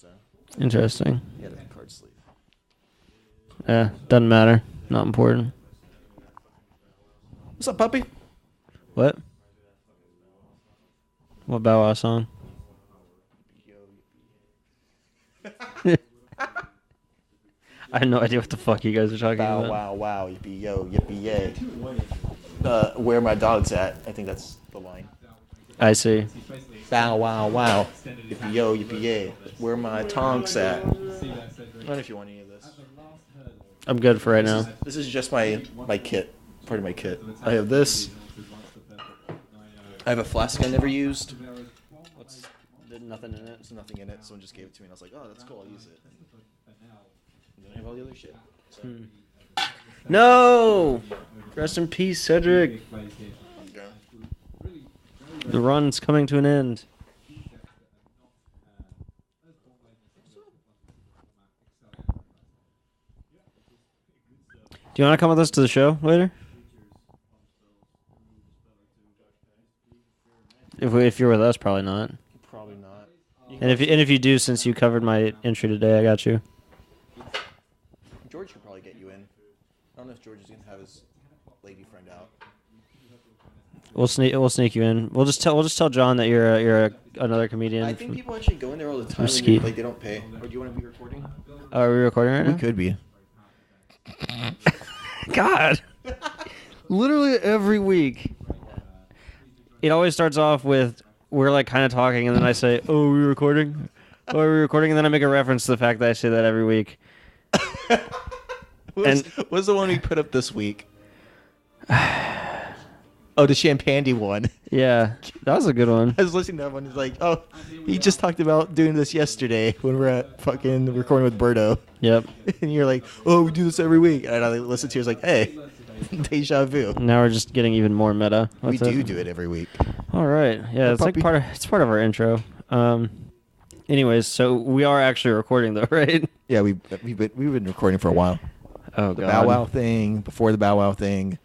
So Interesting. yeah, the card sleeve. Doesn't matter. Not important. What's up, puppy? What? What Bow Wow song? I have no idea what the fuck you guys are talking Bow about. wow wow, yippee yo, yippee yay. Where my dog's at? I think that's the line. I see. Bow wow wow, yippee yo, yippee yay. Where my tonks at? I don't know if you want any of this. I'm good for right now. This is just my kit, part of my kit. I have this. I have a flask I never used. Nothing in it. There's nothing in it. Someone just gave it to me, and I was like, "Oh, that's cool. I'll use it." And then I have all the other shit. So. No! Rest in peace, Cedric. Okay. The run's coming to an end. Do you want to come with us to the show later? If you're with us, probably not. Probably not. And if you do, since you covered my entry today, I got you. George could probably get you in. I don't know if George is gonna have his lady friend out. We'll sneak you in. We'll just tell John that you're another comedian. I think people actually go in there all the time. Mesquite. Like they don't pay. Or do you want to be recording? Are we recording right now? We could be. God. Literally every week. It always starts off with we're like kind of talking, and then I say, "Oh, are we recording? Oh, are we recording?" And then I make a reference to the fact that I say that every week. What's the one we put up this week? Oh, the Champandy one. Yeah, that was a good one. I was listening to that one. He's like, "Oh, he just talked about doing this yesterday when we're at fucking recording with Birdo." Yep. And you're like, "Oh, we do this every week." And I listen to it, like, "Hey, deja vu." Now we're just getting even more meta. We That's do it every week. All right. Yeah, it's like puppy. part of our intro. Anyways, so we are actually recording though, right? Yeah, we've been recording for a while. Oh The god. Bow Wow thing, before the Bow Wow thing.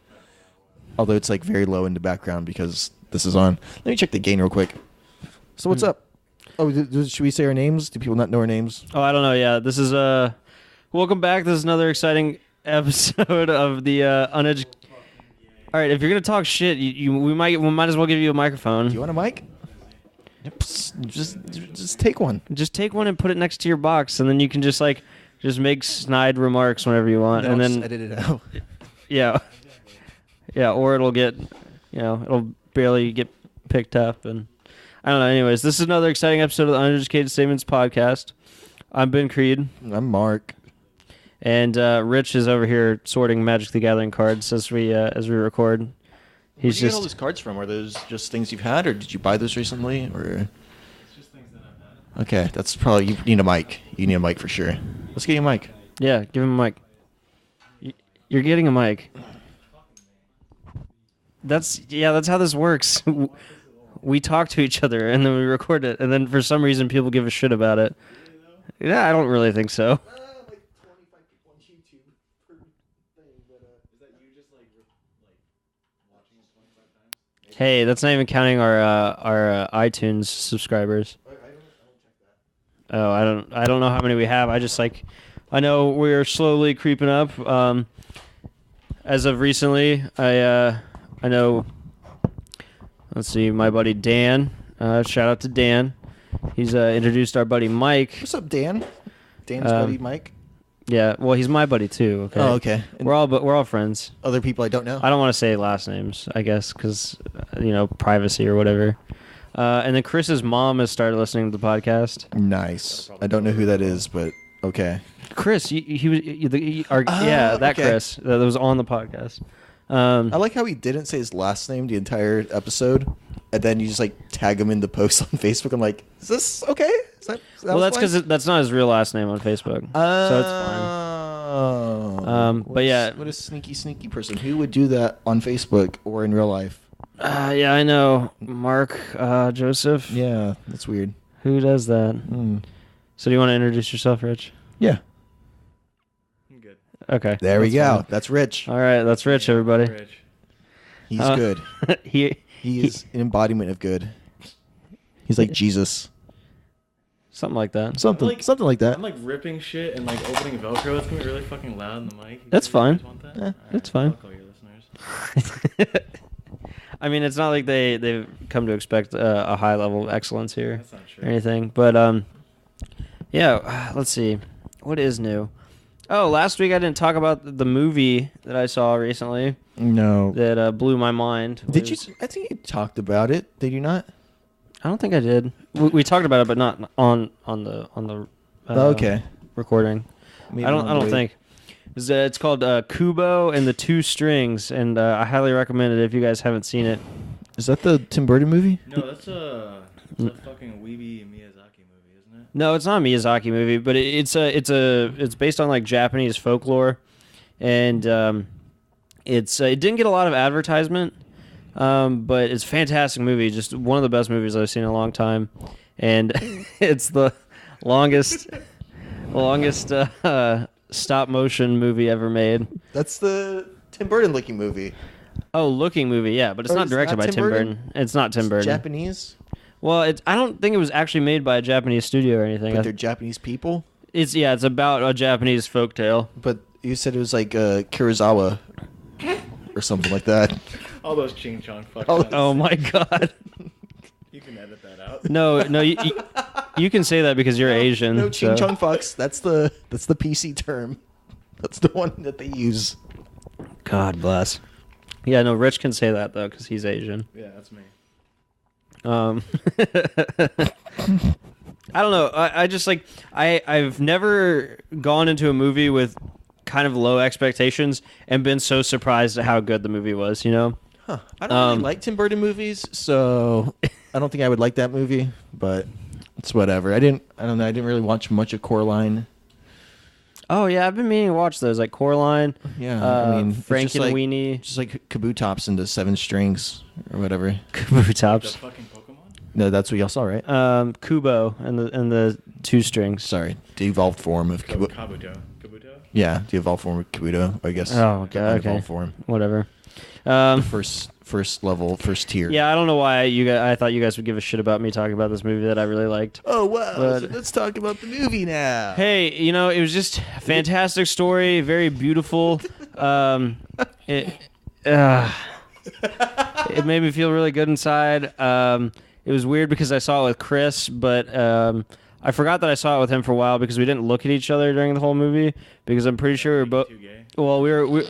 Although it's like very low in the background because this is on. Let me check the gain real quick. So what's up? Oh, should we say our names? Do people not know our names? Oh, I don't know. Yeah, this is welcome back. This is another exciting episode of the uneducated. All right, if you're gonna talk shit, we might as well give you a microphone. Do you want a mic? Just take one. Just take one and put it next to your box, and then you can just make snide remarks whenever you want, and then edit it out. yeah, or it'll get, it'll barely get picked up, and I don't know. Anyways, this is another exciting episode of the Uneducated Statements podcast. I'm Ben Creed. I'm Mark. And Rich is over here sorting Magic the Gathering cards as we record. Where'd you get all these cards from? Are those just things you've had, or did you buy those recently? Or It's just things that I've had. okay, that's probably you need a mic. You need a mic for sure. Let's get you a mic. Yeah, give him a mic. You're getting a mic. That's how this works. We talk to each other and then we record it, and then for some reason people give a shit about it. Yeah, I don't really think so. Like 25 people on YouTube per thing, but Is that you just like watching it 25 times? Hey, that's not even counting our iTunes subscribers. I don't check that. Oh, I don't know how many we have. I know we're slowly creeping up. As of recently, I know. Let's see, my buddy Dan. Shout out to Dan. He's introduced our buddy Mike. What's up, Dan? Dan's buddy Mike. Yeah, well, he's my buddy too. Okay. Oh, okay. And We're all friends. other people I don't know. I don't want to say last names, I guess, because privacy or whatever. And then Chris's mom has started listening to the podcast. Nice. I don't know who that is, but okay. Chris, that okay. Chris that was on the podcast. I like how he didn't say his last name the entire episode, and then you just like tag him in the post on Facebook. I'm like, is this okay? Well, that's because that's not his real last name on Facebook, so it's fine. Oh. But yeah. What a sneaky person. Who would do that on Facebook or in real life? Yeah, I know. Mark Joseph. Yeah, that's weird. Who does that? Mm. So do you want to introduce yourself, Rich? Yeah. I'm good. Okay. There we that's go. fine. That's Rich. All right, that's Rich, everybody. Rich. He's good. he He is an embodiment of good. He's like Jesus. something like that. Something like that. I'm like ripping shit and like opening Velcro. It's gonna be really fucking loud in the mic. That's fine. You guys want that? Yeah, Alright, that's fine. fuck all your listeners. I mean, it's not like they've come to expect a high level of excellence here That's not or true. anything. But yeah, let's see. What is new? Oh, last week I didn't talk about the movie that I saw recently No. that blew my mind. Did you? Was- I think you talked about it. Did you not? I don't think I did. We talked about it, but not on the Okay. recording. Maybe I don't on the way. think. It's called Kubo and the Two Strings, and I highly recommend it if you guys haven't seen it. Is that the Tim Burton movie? No, that's a fucking Weeby Miyazaki movie, isn't it? No, it's not a Miyazaki movie, but it's based on like Japanese folklore, and it didn't get a lot of advertisement, but it's a fantastic movie. Just one of the best movies I've seen in a long time, and it's the longest stop motion movie ever made. That's the Tim Burton looking movie. Oh, looking movie, yeah, but it's Oh, not it's directed not by Tim Tim Burton? Burton. It's not Tim Burton. Japanese, Well, I don't think it was actually made by a Japanese studio or anything. but they're Japanese people. It's about a Japanese folktale. But you said it was like Kurosawa or something like that. All those ching chong fuck. Oh, sounds. Oh my god. You can edit that out. No, you can say that because you're Asian. No ching so- chong fucks. That's the PC term. That's the one that they use. God bless. Yeah, no, Rich can say that though because he's Asian. Yeah, that's me. I don't know. I just like I've never gone into a movie with kind of low expectations and been so surprised at how good the movie was. You know. Huh. I don't really like Tim Burton movies, so I don't think I would like that movie. But it's whatever. I don't know. I didn't really watch much of Coraline. Oh yeah, I've been meaning to watch those like Coraline. Yeah, I mean, it's Frank just and like- Weenie. Just like Kabutops into 7 strings or whatever. Kaboo The Tops. fucking Pokemon? No, that's what y'all saw, right? Kubo and the Two Strings. Sorry, the evolved form of Kabuto. Kabuto. Kabuto? Yeah, the evolved form of Kabuto, I guess. Oh, The God, okay. unevolved form. Whatever. First level, first tier. Yeah, I don't know why I thought you guys would give a shit about me talking about this movie that I really liked. Oh wow! But- So let's talk about the movie now. Hey, it was just a fantastic story, very beautiful. It made me feel really good inside. It was weird because I saw it with Chris, but I forgot that I saw it with him for a while because we didn't look at each other during the whole movie because I'm pretty sure we were both. Too gay. Well,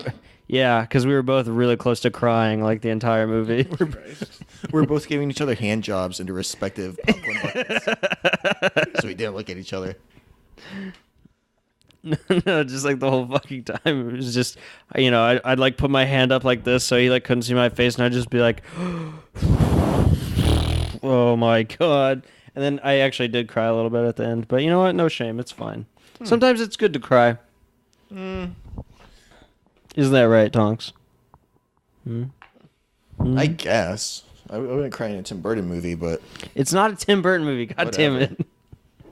yeah, because we were both really close to crying like the entire movie. Christ. We're both giving each other hand jobs into respective popcorn buckets, so we didn't look at each other. No, just like the whole fucking time. It was just, I'd like put my hand up like this so he like couldn't see my face, and I'd just be like, oh my god. And then I actually did cry a little bit at the end, but you know what? No shame. It's fine. Sometimes it's good to cry. Isn't that right, Tonks? I guess I wouldn't cry in a Tim Burton movie, but It's not a Tim Burton movie. God damn Whatever. it.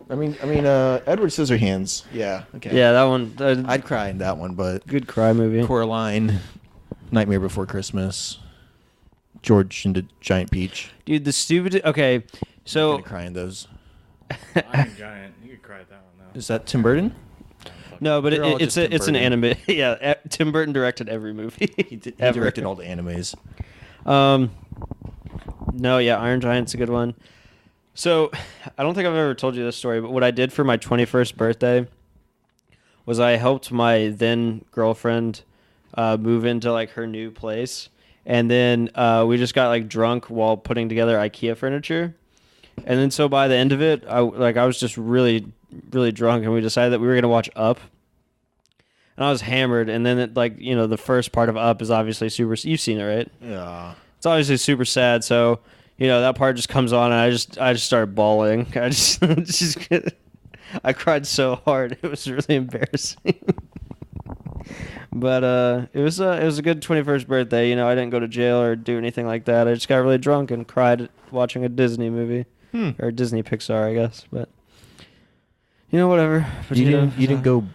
I mean, Edward Scissorhands. Yeah, okay. Yeah, that one. I'd cry in that one, but Good cry movie. Coraline, Nightmare Before Christmas, George and the Giant Peach. Dude, the stupid. Okay, I'm so gonna cry in those. Iron Giant. You could cry at that one, though. Is that Tim Burton? no, but They're all it's just Tim it's an Burton. anime. Yeah, Tim Burton directed every movie. He ever. directed all the animes. No, yeah, Iron Giant's a good one. So, I don't think I've ever told you this story, but what I did for my 21st birthday was I helped my then girlfriend move into like her new place, and then we just got like drunk while putting together IKEA furniture. And then so by the end of it, I was just really, really drunk, and we decided that we were gonna watch Up. And I was hammered, and then the first part of Up is obviously super. You've seen it, right? Yeah. It's obviously super sad. So, that part just comes on, and I just started bawling. I cried so hard, it was really embarrassing. But it was a good 21st birthday. I didn't go to jail or do anything like that. I just got really drunk and cried watching a Disney movie or Disney Pixar, I guess. But whatever. But, You didn't go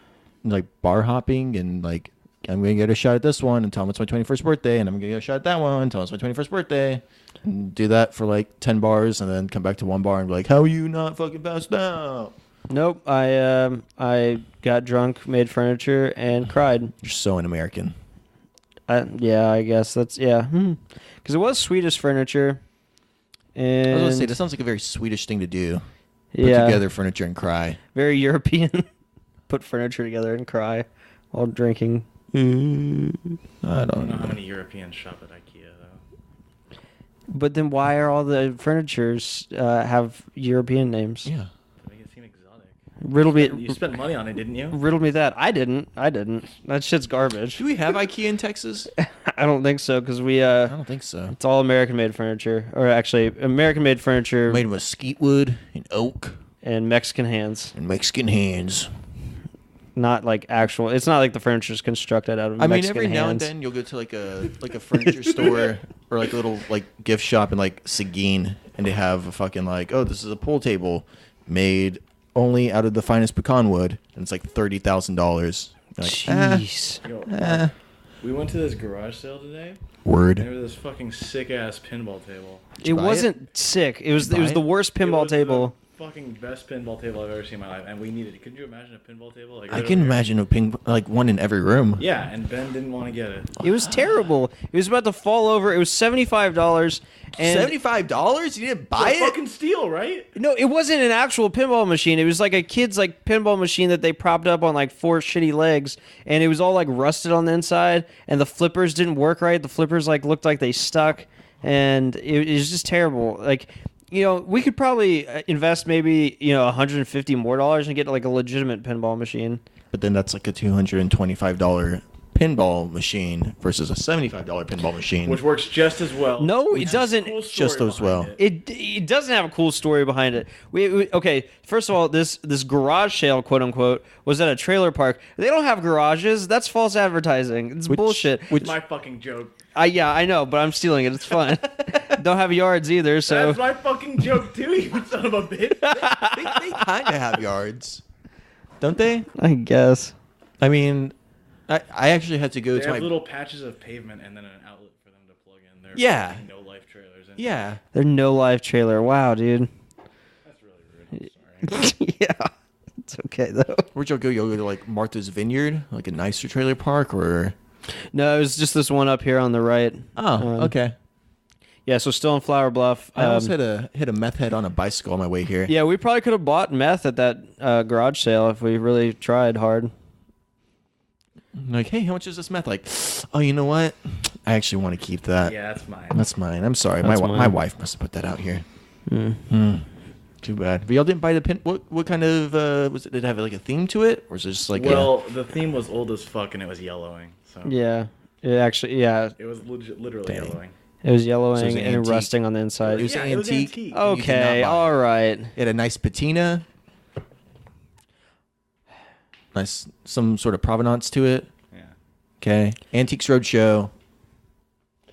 like bar hopping and like I'm gonna get a shot at this one and tell them it's my 21st birthday, and I'm gonna get a shot at that one and tell them it's my 21st birthday, and do that for like 10 bars, and then come back to one bar and be like, "How are you not fucking passed out?" Nope. I got drunk, made furniture, and cried. You're so un-American. Yeah, I guess that's because it was Swedish furniture. And I was gonna say that sounds like a very Swedish thing to do. Put yeah, together furniture and cry. very European. Put furniture together and cry while drinking. I I don't don't know how know. many Europeans shop at IKEA though. But then why are all the furnitures have European names? Yeah. To make it seem exotic. Riddle me. You spent money on it, didn't you? Riddle me that. I didn't. That shit's garbage. Do we have IKEA in Texas? I don't think so because we I don't think so. it's all American-made furniture, or actually American-made furniture Made of mesquite wood and oak and Mexican hands. and Mexican hands. Not like actual. It's not like the furniture's constructed out of I mean, Mexican every now and hands. then you'll go to like a furniture store or like a little like gift shop in like Seguin, and they have a fucking like, oh, this is a pool table made only out of the finest pecan wood, and it's like $30,000. Like, Jeez. Yo, we went to this garage sale today. word. And there was this fucking sick ass pinball table. Did you It buy wasn't sick. It was Did you buy the it? worst It pinball was table. the fucking best pinball table I've ever seen in my life, and we needed it. Could you imagine a pinball table? Like I right can over here? imagine a ping like one in every room. Yeah, and Ben didn't want to get it. It was terrible. It was about to fall over. It was $75. And $75? You didn't buy It's it? fucking steel, right? no, it wasn't an actual pinball machine. It was like a kid's like pinball machine that they propped up on like four shitty legs, and it was all like rusted on the inside, and the flippers didn't work right. The flippers like looked like they stuck, and it was just terrible. Like, you know, we could probably invest maybe, you know, $150 more and get like a legitimate pinball machine. But then that's like a $225 pinball machine versus a $75 pinball machine. Which works just as well. No, We it have a doesn't. cool story Just as well. behind it. It doesn't have a cool story behind it. Okay. First of all, this garage sale, quote unquote, was at a trailer park. They don't have garages. That's false advertising. It's bullshit. It's my fucking joke. Yeah, I know, but I'm stealing it. It's fun. Don't have yards either. So That's my fucking joke too, you son of a bitch. they kind of have yards, don't they? I guess. I mean, I actually had to go They to have my little patches of pavement and then an outlet for them to plug in. They're Yeah. fucking no life trailers. And yeah. They're no life trailer. Wow, dude. That's really rude. I'm sorry. Yeah, it's okay though. Where'd y'all go? Y'all go to like Martha's Vineyard, like a nicer trailer park, or? No, it was just this one up here on the right. Oh, okay. Yeah, so still in Flower Bluff. I almost hit a meth head on a bicycle on my way here. Yeah, we probably could have bought meth at that garage sale if we really tried hard. Like, hey, how much is this meth? Like, oh, you know what? I actually want to keep that. Yeah, that's mine. That's mine. I'm sorry. That's My mine. wife must have put that out here. Mm. Too bad. But y'all didn't buy the pin. What kind of was it? Did it have like a theme to it, or was it just like? Well, the theme was old as fuck and it was yellowing. So Yeah, yeah, it was literally Dang. yellowing. it was So it yellowing was an and antique. rusting on the inside. It was Yeah, it was antique. antique. and you did not Okay, buy it. all right. It had a nice patina. Nice, some sort of provenance to it. Yeah. Okay, Antiques Roadshow.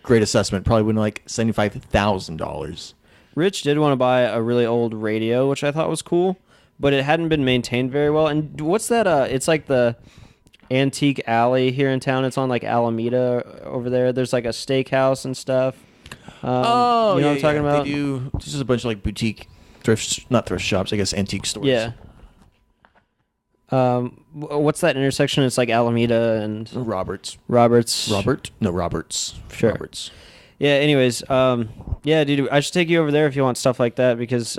Great assessment. Probably went like $75,000. Rich did want to buy a really old radio, which I thought was cool, but it hadn't been maintained very well. And what's that? It's like the Antique Alley here in town. It's on like Alameda over there. There's like a steakhouse and stuff. You know what I'm talking about? They do. This is a bunch of like boutique not thrift shops. I guess antique stores. Yeah. What's that intersection? It's like Alameda and Roberts. Roberts. Roberts. Sure. Roberts. Yeah. Anyways, yeah, dude, I should take you over there if you want stuff like that because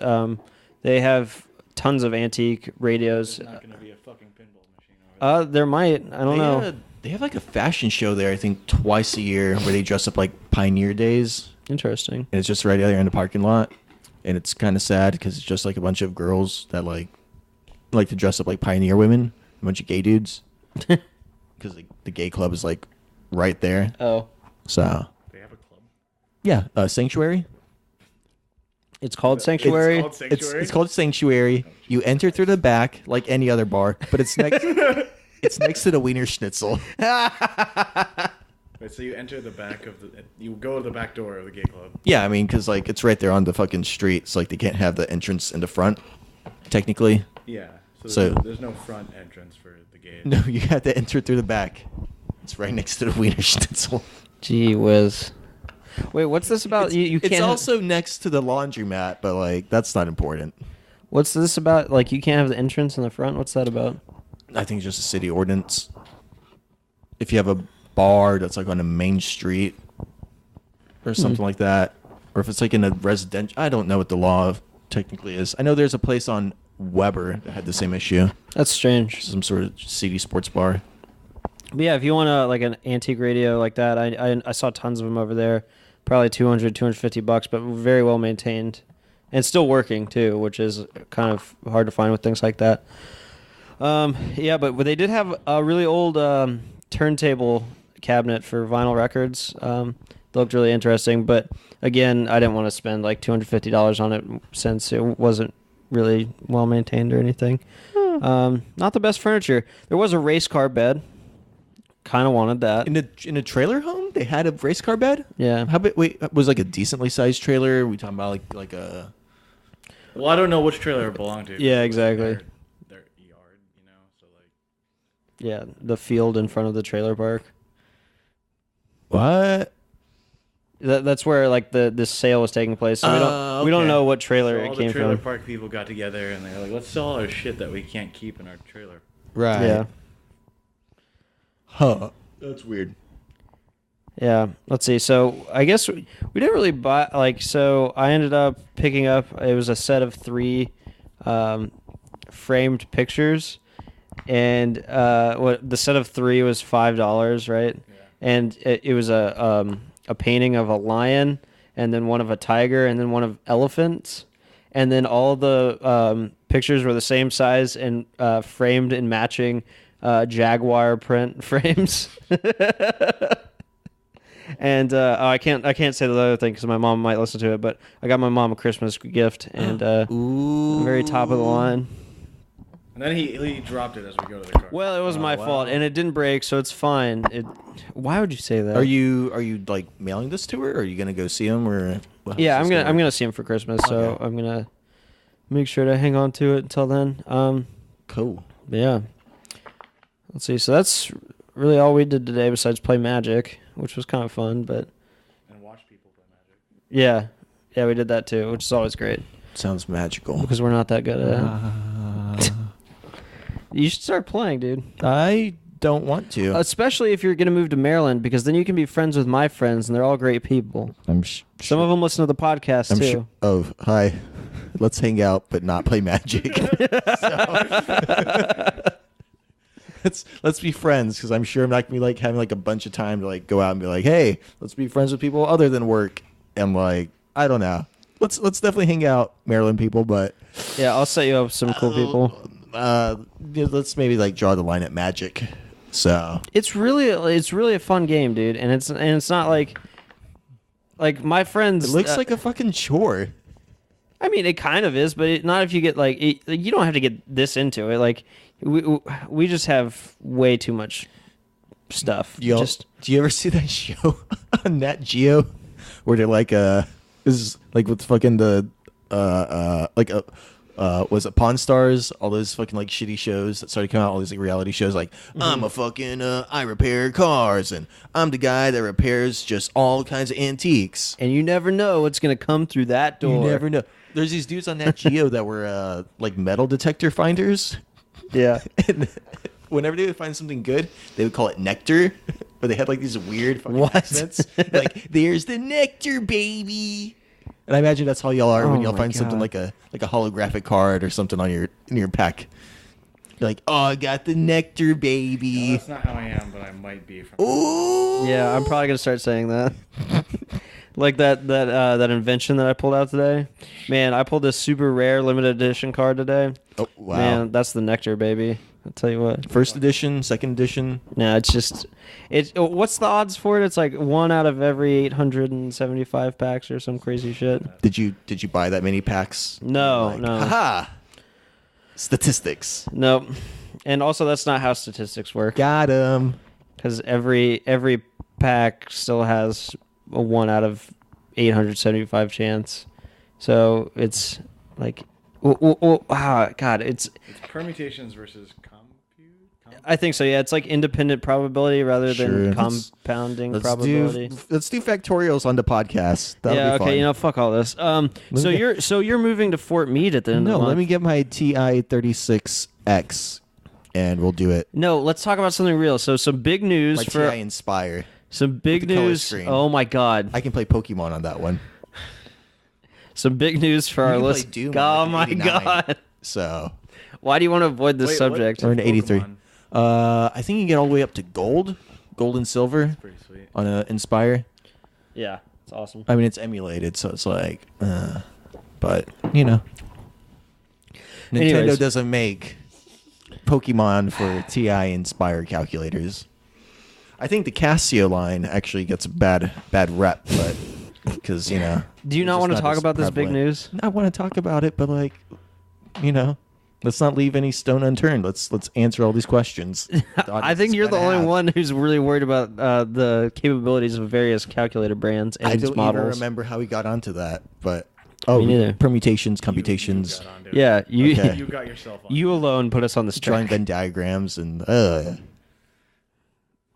they have tons of antique radios. There's not going to be a fucking pinball machine over there. There might. I don't know. They have like a fashion show there. I think twice a year where they dress up like Pioneer Days, Interesting. and it's just right out there in the parking lot. And it's kind of sad because it's just like a bunch of girls that like to dress up like pioneer women, a bunch of gay dudes, because the gay club is like right there. Oh, So They have a club. yeah, Sanctuary. it's called Sanctuary. It's called Sanctuary? It's called Sanctuary. You enter through the back like any other bar, but it's next. It's next to the Wiener Schnitzel. Wait, so you enter the back of you go to the back door of the gay club. Yeah, I mean, because like it's right there on the fucking street, so like they can't have the entrance in the front, technically. Yeah. So- There's no front entrance for the gays. No, you have to enter through the back. It's right next to the Wiener Schnitzel. Gee whiz. Wait, what's this about? You can't. It's also next to the laundromat, but like that's not important. What's this about? Like you can't have the entrance in the front. What's that about? I think it's just a city ordinance. If you have a bar that's like on a main street or something like that, or if it's like in a residential, I don't know what the law technically is. I know there's a place on Weber that had the same issue. That's strange. Some sort of seedy sports bar. But yeah, if you want like an antique radio like that, I saw tons of them over there. Probably $250, but very well maintained, and still working too, which is kind of hard to find with things like that. Yeah, but they did have a really old turntable cabinet for vinyl records. They looked really interesting, but again, I didn't want to spend like $250 on it since it wasn't really well maintained or anything. Not the best furniture. There was a race car bed. Kind of wanted that. In a trailer home, they had a race car bed. Yeah. How big? Wait, was like a decently sized trailer? Are we talking about like a? Well, I don't know which trailer it belonged to. Yeah, exactly. Their yard, you know, so like. Yeah, the field in front of the trailer park. What? That's where like this sale was taking place. So we don't Okay. know what trailer So it all came the trailer from. park people got together and they were like, let's sell all our shit that we can't keep in our trailer. Right. Yeah. Huh. That's weird. Yeah. Let's see. So I guess we didn't really buy like. So I ended up picking up. It was a set of 3 framed pictures, and what the set of 3 was $5, right? Yeah. And it was a painting of a lion, and then one of a tiger, and then one of elephants, and then all the pictures were the same size and framed in matching Jaguar print frames. And I can't say the other thing because my mom might listen to it, but I got my mom a Christmas gift, and Ooh. very top of the line. And then he dropped it as we go to the car. Well, it was Oh, my wow. fault, and it didn't break, so it's fine. Why would you say that? Are you like mailing this to her? Or are you gonna go see him or? Yeah, I'm gonna see him for Christmas, so Okay. I'm gonna make sure to hang on to it until then. Cool. But yeah. Let's see. So that's really all we did today, besides play Magic, which was kind of fun. But And watch people play Magic. yeah, we did that too, which is always great Sounds magical. because we're not that good at it. You should start playing, dude. I don't want to. Especially if you're gonna move to Maryland, because then you can be friends with my friends, and they're all great people. Some of them listen to the podcast I'm too. sure. Oh, hi. Let's hang out, but not play Magic. Let's be friends, because I'm sure I'm not gonna be like having like a bunch of time to like go out and be like, hey, let's be friends with people other than work. And like, I don't know. Let's definitely hang out, Maryland people, but Yeah, I'll set you up with some cool people. let's maybe like draw the line at Magic. So It's really a fun game, dude, and it's not like my friends. it looks like a fucking chore. I mean, it kind of is, but not if you get you don't have to get this into it. Like we just have way too much stuff. Do you ever see that show on Nat Geo where they're like this is like with fucking the was it Pawn Stars, all those fucking like shitty shows that started coming out, all these like reality shows like I'm a fucking I repair cars and I'm the guy that repairs just all kinds of antiques. and you never know what's gonna come through that door. You never know. There's these dudes on Nat Geo that were like metal detector finders. Yeah. And whenever they would find something good, they would call it nectar. But they had like these weird fucking What? accents. Like, there's the nectar, baby. And I imagine that's how y'all are when Oh y'all my find something God. like a holographic card or something on in your pack. You're like, oh, I got the nectar, baby. That's not how I am, but I might be. From Ooh. Yeah, I'm probably gonna start saying that. Like that invention that I pulled out today. Man, I pulled this super rare limited edition card today. Oh, wow. Man, that's the nectar, baby. I'll tell you what. First edition, second edition. No, what's the odds for it? It's like 1 out of every 875 packs or some crazy shit. Did you buy that many packs? No, Like, no. Haha. Statistics. Nope. And also, that's not how statistics work. Got him. Because every pack still has a 1 out of 875 chance. So it's like, God, it's It's permutations versus I think so. Yeah, it's like independent probability rather Sure. than Let's- compounding Let's probability. do factorials on the podcast. That'll Yeah. be Okay. fun. You know, fuck all this. So you're moving to Fort Meade at the end of No, the month. let me get my TI 36X, and we'll do it. No, let's talk about something real. So some big news My for TI Inspire. some big with the color news. screen. Oh my god. I can play Pokemon on that one. Some big news for You our can play list. Doom Oh on, my like, an 89. god. So, Why do you want to avoid this Wait, subject? what? or an 83. Pokemon. I think you can get all the way up to gold and silver Pretty sweet. on a Inspire. Yeah, it's awesome. I mean, it's emulated, so it's like, but you know, Nintendo Anyways. doesn't make Pokemon for TI Inspire calculators. I think the Casio line actually gets a bad rep, but because you know. Do you it's not just want to talk as about this big prevalent. news? I want to talk about it, but like, you know, let's not leave any stone unturned. Let's answer all these questions. The I audience think is you're the gonna only have. one who's really worried about the capabilities of various calculator brands and I don't even models. remember how we got onto that, but Me neither. permutations, computations, You got onto it. Yeah, you Okay. You got yourself on. you alone put us on this drawing track. Venn diagrams, and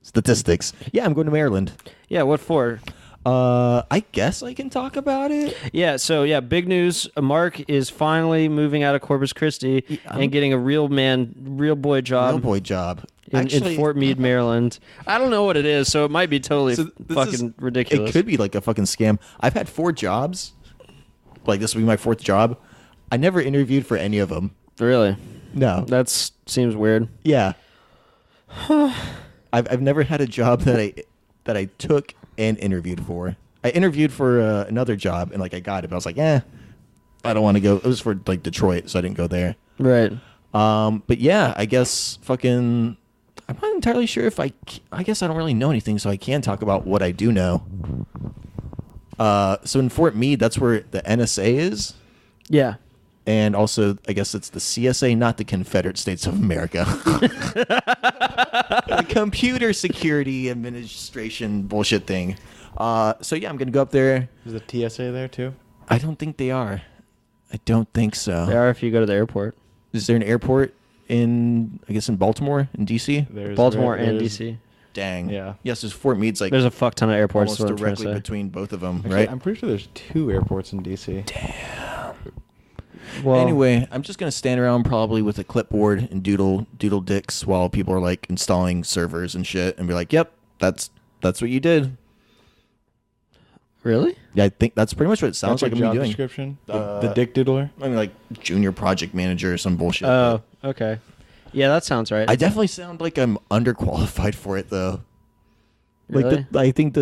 statistics. Yeah, I'm going to Maryland. Yeah, what for? I guess I can talk about it. Yeah, so yeah, big news. Mark is finally moving out of Corpus Christi Yeah, and getting a real boy job Real boy job. in Fort Meade, Maryland. I don't know what it is, so it might be totally So this fucking is- ridiculous. It could be like a fucking scam. I've had 4 jobs. Like this will be my 4th job. I never interviewed for any of them. Really? No. That seems weird. Yeah. I've never had a job that I took and interviewed for. I interviewed for another job and like I got it, but I was like, I don't want to go. It was for like Detroit, so I didn't go there. Right. But yeah, I guess fucking. I'm not entirely sure if I guess I don't really know anything, so I can talk about what I do know. So in Fort Meade, that's where the NSA is. Yeah. And also, I guess it's the CSA, not the Confederate States of America. The Computer Security Administration bullshit thing. So yeah, I'm gonna go up there. Is the TSA there too? I don't think they are. I don't think so. They are if you go to the airport. Is there an airport in Baltimore, in DC? There's Baltimore and there's- DC. Dang. Yeah. Yes, there's Fort Meade's like There's a fuck ton of airports. almost is what I'm trying to directly say. between both of them, Actually, right? I'm pretty sure there's 2 airports in DC. Well, Anyway, I'm just gonna stand around probably with a clipboard and doodle dicks while people are like installing servers and shit, and be like, "Yep, that's what you did." really? Yeah, I think that's pretty much what it sounds That's like your I'm job doing. description. The dick doodler. I mean, like junior project manager or some bullshit. Oh, okay. Yeah, that sounds right. I definitely sound like I'm underqualified for it though. Really? Like I think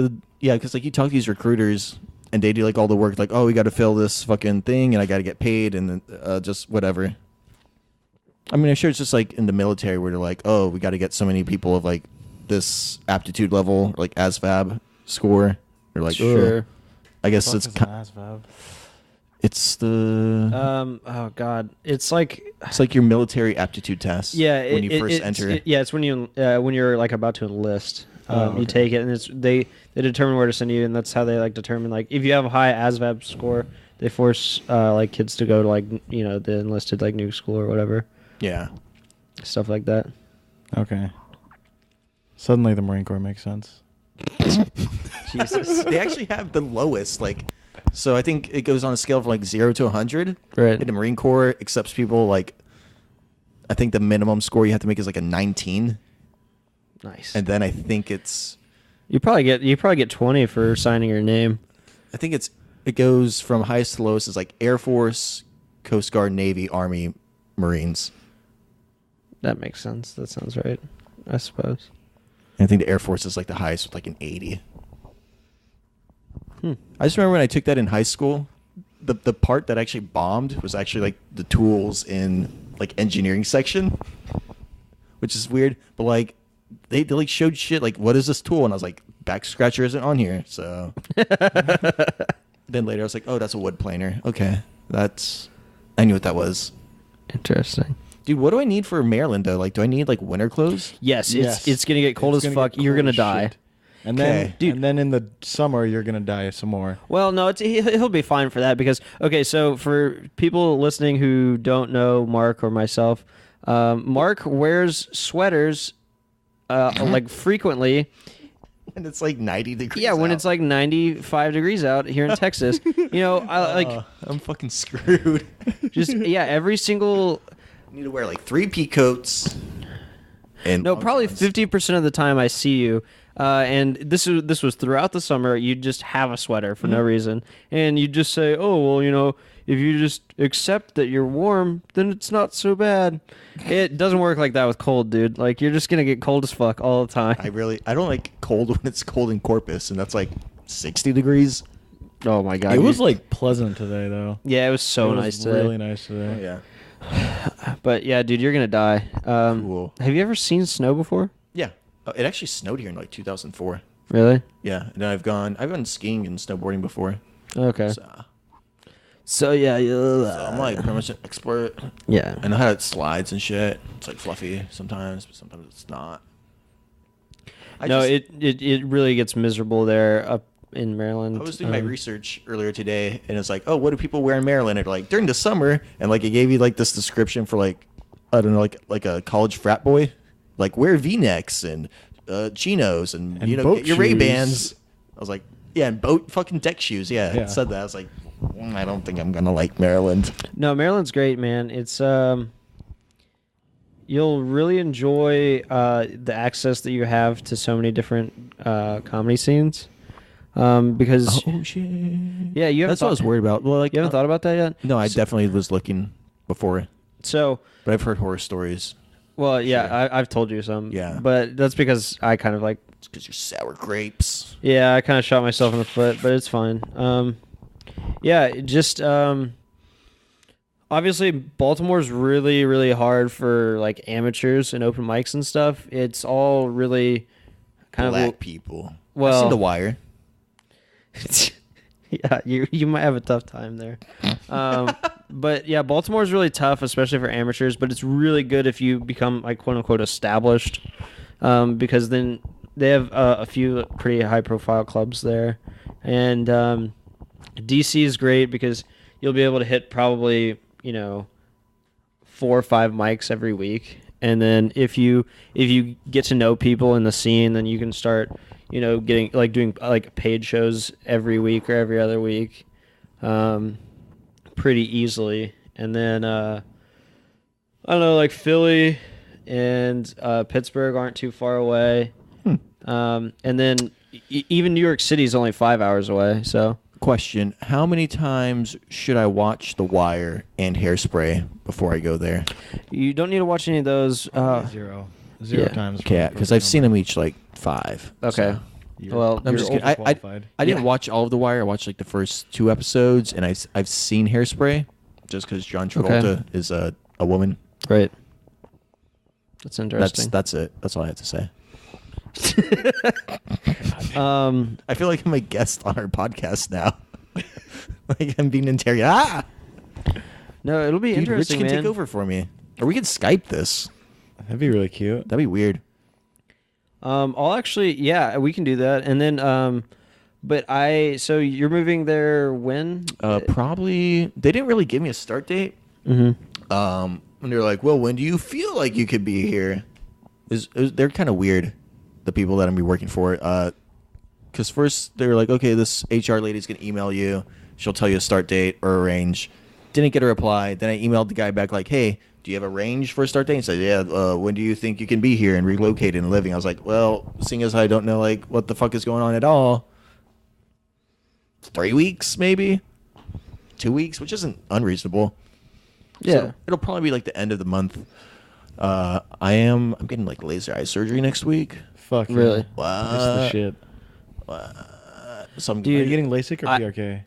because like you talk to these recruiters and they do like all the work, like, oh, we got to fill this fucking thing and I got to get paid and just whatever. I mean, I'm sure it's just like in the military where they're like, oh, we got to get so many people of like this aptitude level, like ASVAB score. They're like, Sure. "Ugh." I guess Fuck it's is an ASVAB? it's the Oh God, it's like it's like your military aptitude test. yeah. when you first enter. Yeah, it's when you're like about to enlist. Oh, You okay. take it, and they determine where to send you, and that's how they like determine like if you have a high ASVAB score, they force like kids to go to like the enlisted like nuke school or whatever, Yeah. stuff like that. Okay. Suddenly the Marine Corps makes sense. Jesus. They actually have the lowest, like, so I think it goes on a scale from like 0 to 100. Right. And the Marine Corps accepts people like, I think the minimum score you have to make is like a 19. Nice. And then I think it's, you probably get 20 for signing your name. it goes from highest to lowest is like Air Force, Coast Guard, Navy, Army, Marines. That makes sense. That sounds right, I suppose. And I think the Air Force is like the highest with like an 80. I just remember when I took that in high school, the part that actually bombed was actually like the tools in like engineering section, which is weird. But like they like showed shit like, what is this tool? And I was like, back scratcher isn't on here. So then later I was like, oh, that's a wood planer. Okay, I knew what that was. Interesting. Dude, what do I need for Maryland though? Like, do I need like winter clothes? Yes, Yes. it's gonna get cold It's as gonna fuck. get You're cold gonna as die. shit. And then, Okay. and then in the summer, you're gonna die some more. Well, no, he'll be fine for that because okay. So for people listening who don't know Mark or myself, Mark wears sweaters like frequently. And it's like 90 degrees. Yeah, when out. it's like 95 degrees out here in Texas. You know, I like I'm fucking screwed. just every single. I need to wear like 3 pea coats. And No, long probably johns. 50% of the time I see you, and this was throughout the summer. You just have a sweater for no reason, and you just say, "Oh, well, you know, if you just accept that you're warm, then it's not so bad." It doesn't work like that with cold, dude. Like you're just gonna get cold as fuck all the time. I don't like cold when it's cold in Corpus, and that's like 60 degrees. Oh my god, It was you- like pleasant today, though. yeah, it was so It was nice today. really nice today. yeah. But yeah, dude, you're gonna die. Cool. Have you ever seen snow before? Yeah. It actually snowed here in like 2004. Really? Yeah. And I've gone skiing and snowboarding before. Okay. So, Yeah, I'm like pretty much an expert. yeah. I know how it slides and shit. It's like fluffy sometimes, but sometimes it's not. No, it really gets miserable there up in Maryland. I was doing my research earlier today, and it's like, oh, what do people wear in Maryland? And like during the summer, and like it gave you like this description for like, I don't know, like a college frat boy, like wear V-necks and chinos and And you know boat get your Ray Bans. shoes. I was like, yeah, and boat fucking deck shoes. Yeah, Yeah. it said that. I was like, I don't think I'm gonna like Maryland. No, Maryland's great, man. It's you'll really enjoy the access that you have to so many different comedy scenes. Because shit. yeah, you haven't That's what I was thought, worried about. Well, like you haven't thought about that yet. No, I definitely was looking before, So, but I've heard horror stories. well, yeah, Sure. I've told you some. Yeah. but that's because I kind of like, It's because you're sour grapes. yeah, I kind of shot myself in the foot, but it's fine. Yeah, it just obviously Baltimore's really, really hard for like amateurs and open mics and stuff. It's all really kind Black of people. well- I've seen The Wire. yeah, you might have a tough time there. But yeah, Baltimore's really tough, especially for amateurs. But it's really good if you become like quote unquote established, because then they have a few pretty high profile clubs there, and DC is great because you'll be able to hit probably 4 or 5 mics every week. And then if you get to know people in the scene, then you can start getting like doing like paid shows every week or every other week pretty easily. And then I don't know, like Philly and Pittsburgh aren't too far away. And then even New York City is only 5 hours away, so Question: how many times should I watch The Wire and Hairspray before I go there? you don't need to watch any of those. Zero yeah. times. Okay, because I've seen them each like 5. Okay. so. Well, I'm just kidding. I didn't Yeah. watch all of The Wire. I watched like the first 2 episodes, and I've seen Hairspray, just because John Travolta is a woman. Right. That's interesting. That's it. That's all I have to say. I feel like I'm a guest on our podcast now. Like I'm being interrogated. No, it'll be Dude, Rich interesting, can man. take over for me, or we could Skype this. That'd be really cute. That'd be weird. I'll actually, yeah, we can do that. And then, so you're moving there when? Probably they didn't really give me a start date. Mm-hmm. And they're like, "Well, when do you feel like you could be here?" They're kind of weird, the people that I'm be working for. Because first they were like, "Okay, this HR lady's gonna email you. She'll tell you a start date or a range." Didn't get a reply. Then I emailed the guy back like, "Hey, do you have a range for a start date?" He said, "Yeah. When do you think you can be here and relocated and living?" I was like, "Well, seeing as I don't know like what the fuck is going on at all, 3 weeks maybe, 2 weeks, which isn't unreasonable." Yeah. So it'll probably be like the end of the month. I'm getting like laser eye surgery next week. Fuck yeah. Really? What? It's the shit. So I'm, Are Dude, you getting LASIK or I- PRK?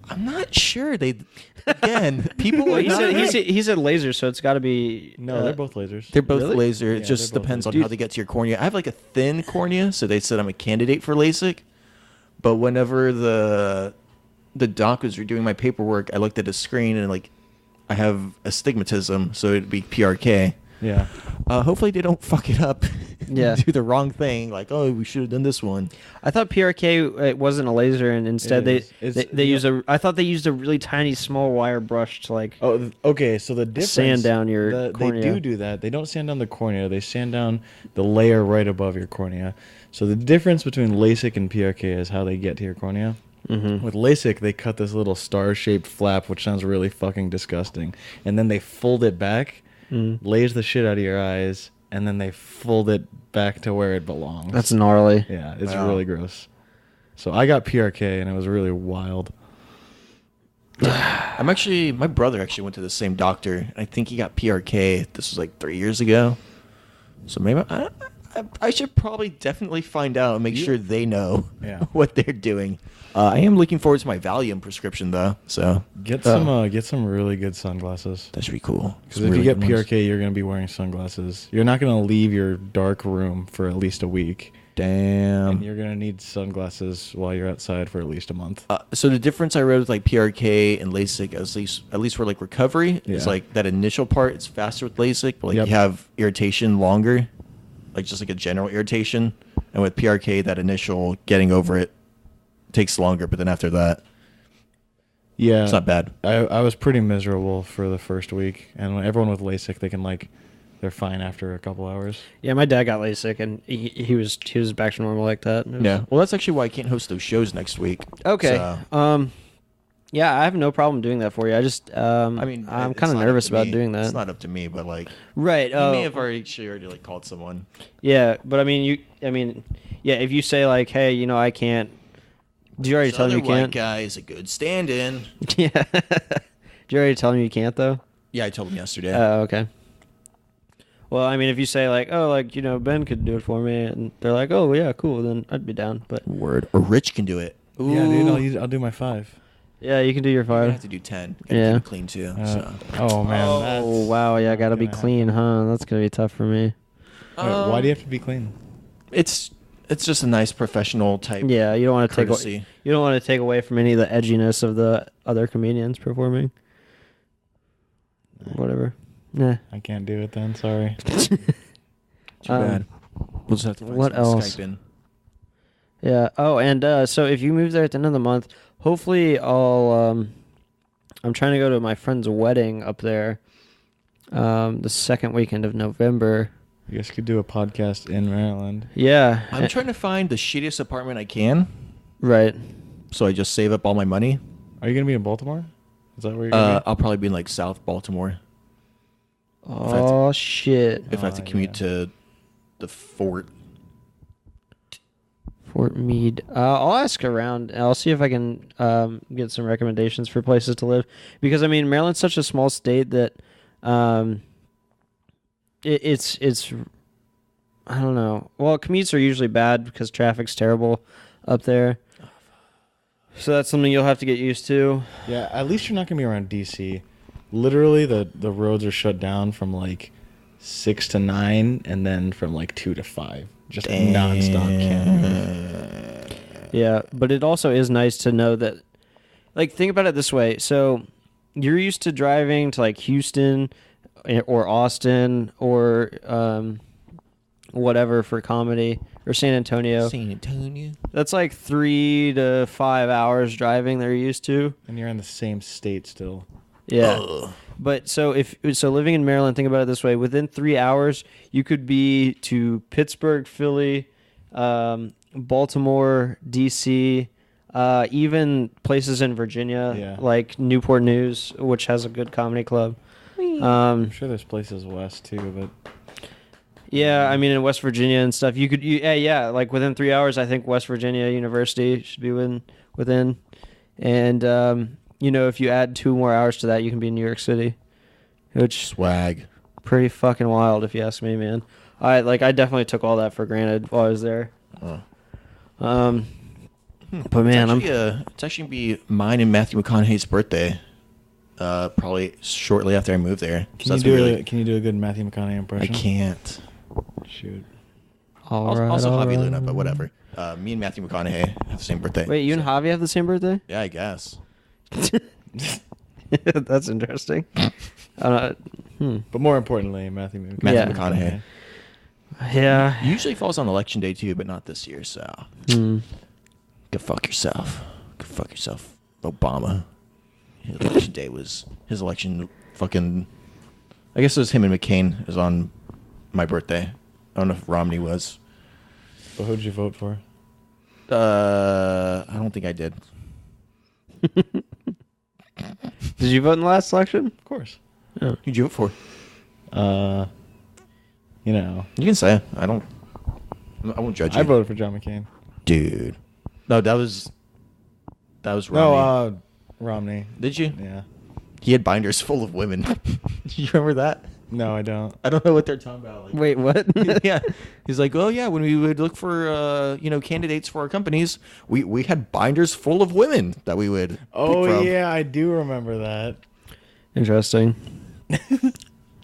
I'm not sure. They again, people. Well, are he not- said, he said laser, so it's got to be. No, they're both lasers. They're both Really? laser. It Yeah, just they're both depends on laser. how they get to your cornea. I have like a thin cornea, so they said I'm a candidate for LASIK. But whenever the doc was redoing my paperwork, I looked at a screen and like I have astigmatism, so it'd be PRK. Yeah. Hopefully they don't fuck it up. Yeah. Do the wrong thing. Like, oh, we should have done this one. I thought PRK it wasn't a laser, and instead It is. they use a. I thought they used a really tiny small wire brush to like. Oh, okay. So the difference. Sand down your cornea. They do that. They don't sand down the cornea. They sand down the layer right above your cornea. So the difference between LASIK and PRK is how they get to your cornea. Mm-hmm. With LASIK, they cut this little star-shaped flap, which sounds really fucking disgusting, and then they fold it back, lays the shit out of your eyes, and then they fold it back to where it belongs. That's gnarly. Yeah, it's Wow. really gross. So I got PRK, and it was really wild. My brother actually went to the same doctor. And I think he got PRK. This was like 3 years ago. So maybe I should probably definitely find out and make sure they know Yeah. what they're doing. I am looking forward to my Valium prescription though. So Get some really good sunglasses. that should be cool. Because if you get PRK, you're gonna be wearing sunglasses. You're not gonna leave your dark room for at least a week. And Damn. you're gonna need sunglasses while you're outside for at least a month. So the difference I read with like PRK and LASIK, at least for like recovery, is Yeah. like that initial part is faster with LASIK, but like Yep. you have irritation longer, like just like a general irritation. And with PRK, that initial getting over it takes longer, but then after that, Yeah, it's not bad. I was pretty miserable for the first week, and when everyone with LASIK, they're fine after a couple hours. Yeah, my dad got LASIK, and he was back to normal like that. It was- Yeah. Well, that's actually why I can't host those shows next week. Okay. So, Yeah, I have no problem doing that for you. I just I mean, I'm it's kind of not up nervous to about me. doing that. It's not up to me, but like, Right. you may have already like called someone. Yeah, but I mean, yeah. If you say like, hey, I can't. Did you already This tell him other you white can't? guy is a good stand-in. Yeah. Did you already tell him you can't though? Yeah, I told him yesterday. Oh, okay. Well, I mean, if you say like, oh, like Ben could do it for me, and they're like, oh, yeah, cool, then I'd be down. But Word. Or Rich can do it. Ooh. Yeah, dude, I'll do my 5. yeah, you can do your You're gonna 5. have to do 10. Gotta Yeah. keep it clean too. So. Oh man. Oh that's wow, yeah, not gotta be gonna clean, happen. huh? That's gonna be tough for me. Wait, why do you have to be clean? It's just a nice professional type. Yeah, you don't want to Courtesy. you don't want to take away from any of the edginess of the other comedians performing. Whatever. Nah. I can't do it then. Sorry. Too bad. We'll just have to find what someone to else? Skype in. Yeah. Oh, and so if you move there at the end of the month, hopefully I'm trying to go to my friend's wedding up there, the second weekend of November. You guys could do a podcast in Maryland. Yeah. I'm trying to find the shittiest apartment I can, Right. so I just save up all my money. Are you gonna be in Baltimore? Is that where you're gonna be? I'll probably be in like South Baltimore Oh shit. if I have to Oh, commute yeah. to the fort. Fort Meade. I'll ask around. I'll see if I can get some recommendations for places to live, because I mean Maryland's such a small state that it's I don't know. Well, commutes are usually bad because traffic's terrible up there. So that's something you'll have to get used to. Yeah, at least you're not gonna be around DC. Literally, the roads are shut down from like 6 to 9, and then from like 2 to 5, just nonstop. Can't. Yeah, but it also is nice to know that, like, think about it this way. So you're used to driving to like Houston or Austin or whatever for comedy, or San Antonio. San Antonio. That's like 3 to 5 hours driving they're used to. And you're in the same state still. Yeah. Ugh. But so living in Maryland, think about it this way: within 3 hours, you could be to Pittsburgh, Philly, Baltimore, DC, even places in Virginia, Yeah. like Newport News, which has a good comedy club. I'm sure there's places west too, but Yeah, I mean in West Virginia and stuff, yeah, like within 3 hours, I think West Virginia University should be within, and if you add 2 more hours to that, you can be in New York City, which Swag. pretty fucking wild if you ask me, man. I definitely took all that for granted while I was there. Oh. But man, it's actually gonna be mine and Matthew McConaughey's birthday. Probably shortly after I move there. So that's can you do a good Matthew McConaughey I impression? can't. Shoot. Also Javi Luna, but whatever. Me and Matthew McConaughey have the same birthday. Wait, you and Javi have the same birthday? Yeah, I guess. That's interesting. But more importantly, Matthew McConaughey. Matthew McConaughey. Yeah. He usually falls on election day too, but not this year. So Hmm. go fuck yourself. Go fuck yourself, Obama. His election day was his election. Fucking. I guess it was him and McCain. It was on my birthday. I don't know if Romney was. But who'd you vote for? I don't think I did. Did you vote in the last election? Of course. Who'd you vote for? You know, You can say it. I won't judge you. I voted for John McCain. Dude. No, that was Romney. No, Romney. Did you? Yeah. He had binders full of women. You remember that? No, I don't. I don't know what they're talking about. Like, Wait, what? yeah. He's like, oh yeah, when we would look for candidates for our companies, we had binders full of women that we would pick Oh from. yeah, I do remember that. Interesting.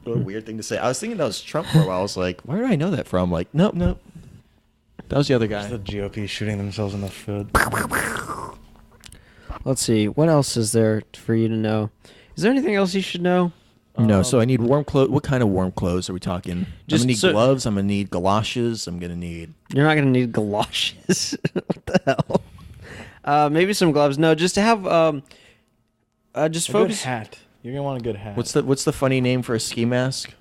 What a weird thing to say. I was thinking that was Trump for a while. I was like, where do I know that from? Like, nope. That was the other guy. It's the GOP shooting themselves in the foot. Let's see. What else is there for you to know? Is there anything else you should know? No, so I need warm clothes. What kind of warm clothes are we talking? Just I'm gonna need so- gloves. I'm gonna need galoshes. I'm gonna need. You're not gonna need galoshes. What the hell? Maybe some gloves. No, just to have just A good focus. hat. You're gonna want a good hat. What's the funny name for a ski mask?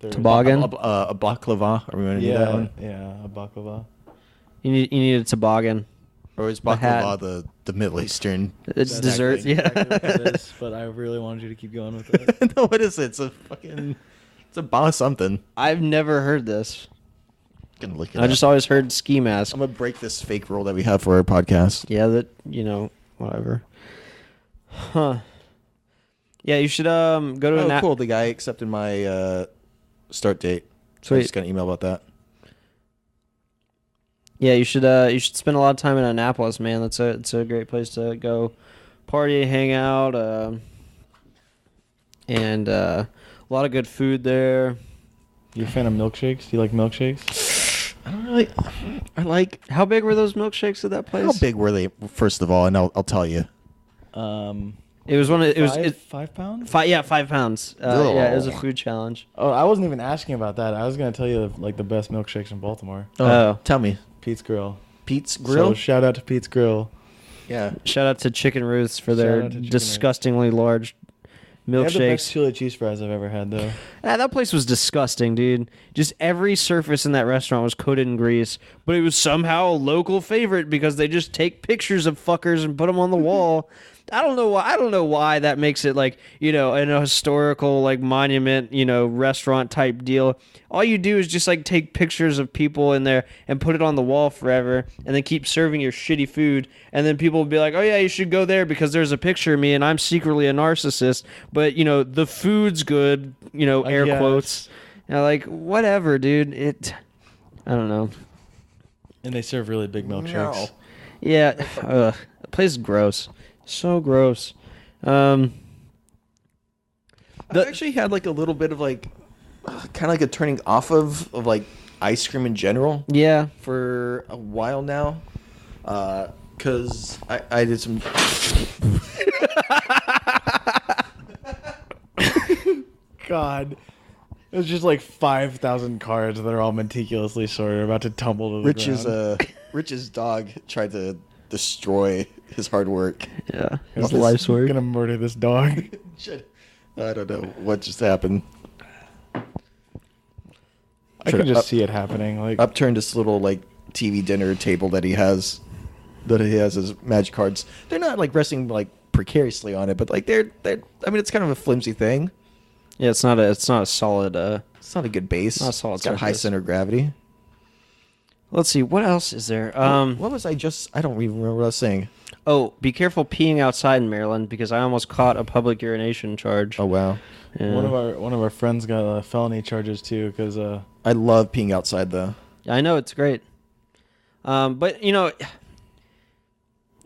Toboggan? A baklava. Are we gonna need that one? Yeah, a baklava. You need a toboggan. Or is A hat. baklava the Middle Eastern? It's That's dessert. exactly what Yeah. it is, but I really wanted you to keep going with it. No, what is it? It's a fucking. It's a ba something. I've never heard this. Gonna look it I up. just always heard ski mask. I'm gonna break this fake rule that we have for our podcast. Yeah, that whatever. Huh. Yeah, you should go to Oh, an cool. The guy accepted my start date. So I Sweet. just got an email about that. Yeah, you should spend a lot of time in Annapolis, man. It's a great place to go party, hang out, and a lot of good food there. You a fan of milkshakes? Do you like milkshakes? I don't really. I like. How big were those milkshakes at that place? How big were they? First of all, and I'll tell you. It was one of it was 5 pounds? 5 pounds. Yeah, it was a food challenge. Oh, I wasn't even asking about that. I was gonna tell you like the best milkshakes in Baltimore. Oh. Tell me. Pete's Grill. Pete's Grill. So shout out to Pete's Grill. Yeah. Shout out to Chicken Ruth's for Shout their out to Chicken disgustingly large They have the best milkshakes. chili cheese fries I've ever had though. That place was disgusting, dude. Just every surface in that restaurant was coated in grease, but it was somehow a local favorite because they just take pictures of fuckers and put them on the wall. I don't know why. I don't know why that makes it like in a historical like monument restaurant type deal. All you do is just like take pictures of people in there and put it on the wall forever, and then keep serving your shitty food. And then people will be like, "Oh yeah, you should go there because there's a picture of me and I'm secretly a narcissist." But the food's good. Air guess. quotes. Like whatever, dude. I don't know. And they serve really big milkshakes. No. Yeah, the place is gross. So gross. I actually had like a little bit of like, kind of like a turning off of like ice cream in general Yeah. for a while now, because I did some. God. It was just like 5,000 cards that are all meticulously sorted, about to tumble to the ground. Rich's dog tried to destroy his hard work. Yeah. His His life's work. Gonna murder this dog. I don't know what just happened. I can just see it happening. Like Upturned this little like TV dinner table that he has as magic cards. They're not like resting like precariously on it, but like they're I mean it's kind of a flimsy thing. Yeah, it's not a solid. It's not a good base. Not a solid It's got high surface. center of gravity. Let's see. What else is there? What was I don't even remember what I was saying. Oh, be careful peeing outside in Maryland because I almost caught a public urination charge. Oh wow. Yeah. one of our friends got felony charges too because I love peeing outside though. I know it's great. But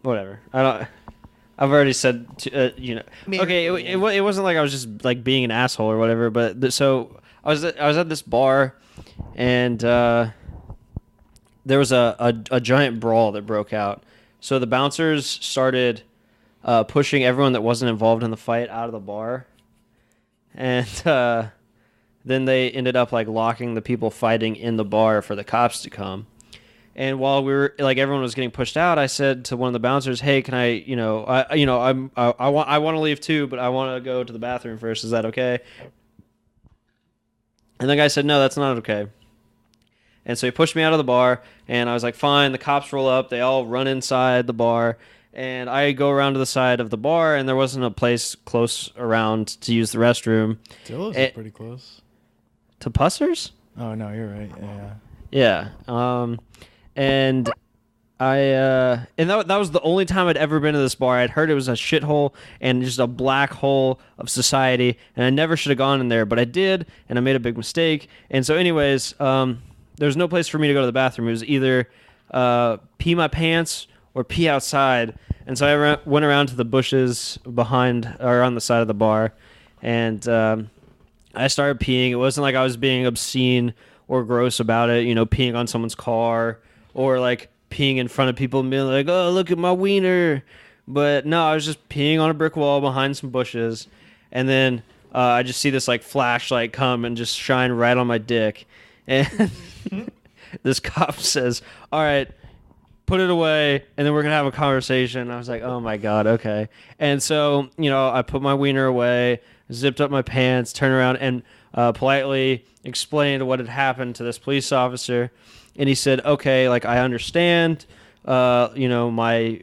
whatever. I've already said, okay, it wasn't like I was just like being an asshole or whatever, but so I was at this bar, and there was a giant brawl that broke out. So the bouncers started pushing everyone that wasn't involved in the fight out of the bar, and then they ended up like locking the people fighting in the bar for the cops to come. And while we were like everyone was getting pushed out, I said to one of the bouncers, "Hey, can I, I want to leave too, but I want to go to the bathroom first. Is that okay?" And the guy said, "No, that's not okay." And so he pushed me out of the bar, and I was like, "Fine." The cops roll up, they all run inside the bar, and I go around to the side of the bar, and there wasn't a place close around to use the restroom. Dillis is pretty close. To Pussers? Oh no, you're right. Yeah. Yeah. And that was the only time I'd ever been to this bar. I'd heard it was a shithole and just a black hole of society, and I never should have gone in there, but I did, and I made a big mistake. And so, anyways, there's no place for me to go to the bathroom. It was either pee my pants or pee outside. And so I went around to the bushes behind or on the side of the bar, and I started peeing. It wasn't like I was being obscene or gross about it, peeing on someone's car or like peeing in front of people and being like, "Oh, look at my wiener." But no, I was just peeing on a brick wall behind some bushes. And then I just see this like flashlight come and just shine right on my dick. And this cop says, "All right, put it away, and then we're going to have a conversation." I was like, "Oh my God, okay." And so, I put my wiener away, zipped up my pants, turned around, and politely explained what had happened to this police officer. And he said, "Okay, like I understand, my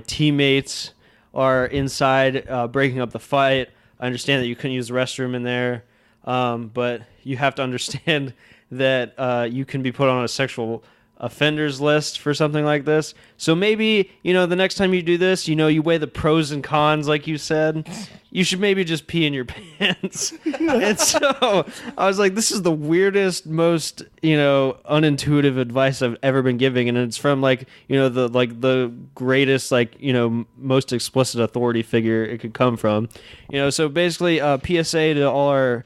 teammates are inside breaking up the fight. I understand that you couldn't use the restroom in there, but you have to understand that you can be put on a sexual offenders list for something like this. So maybe, the next time you do this, you weigh the pros and cons, like you said. You should maybe just pee in your pants." And so I was like, this is the weirdest, most, unintuitive advice I've ever been giving. And it's from the greatest, most explicit authority figure it could come from. So basically, PSA to all our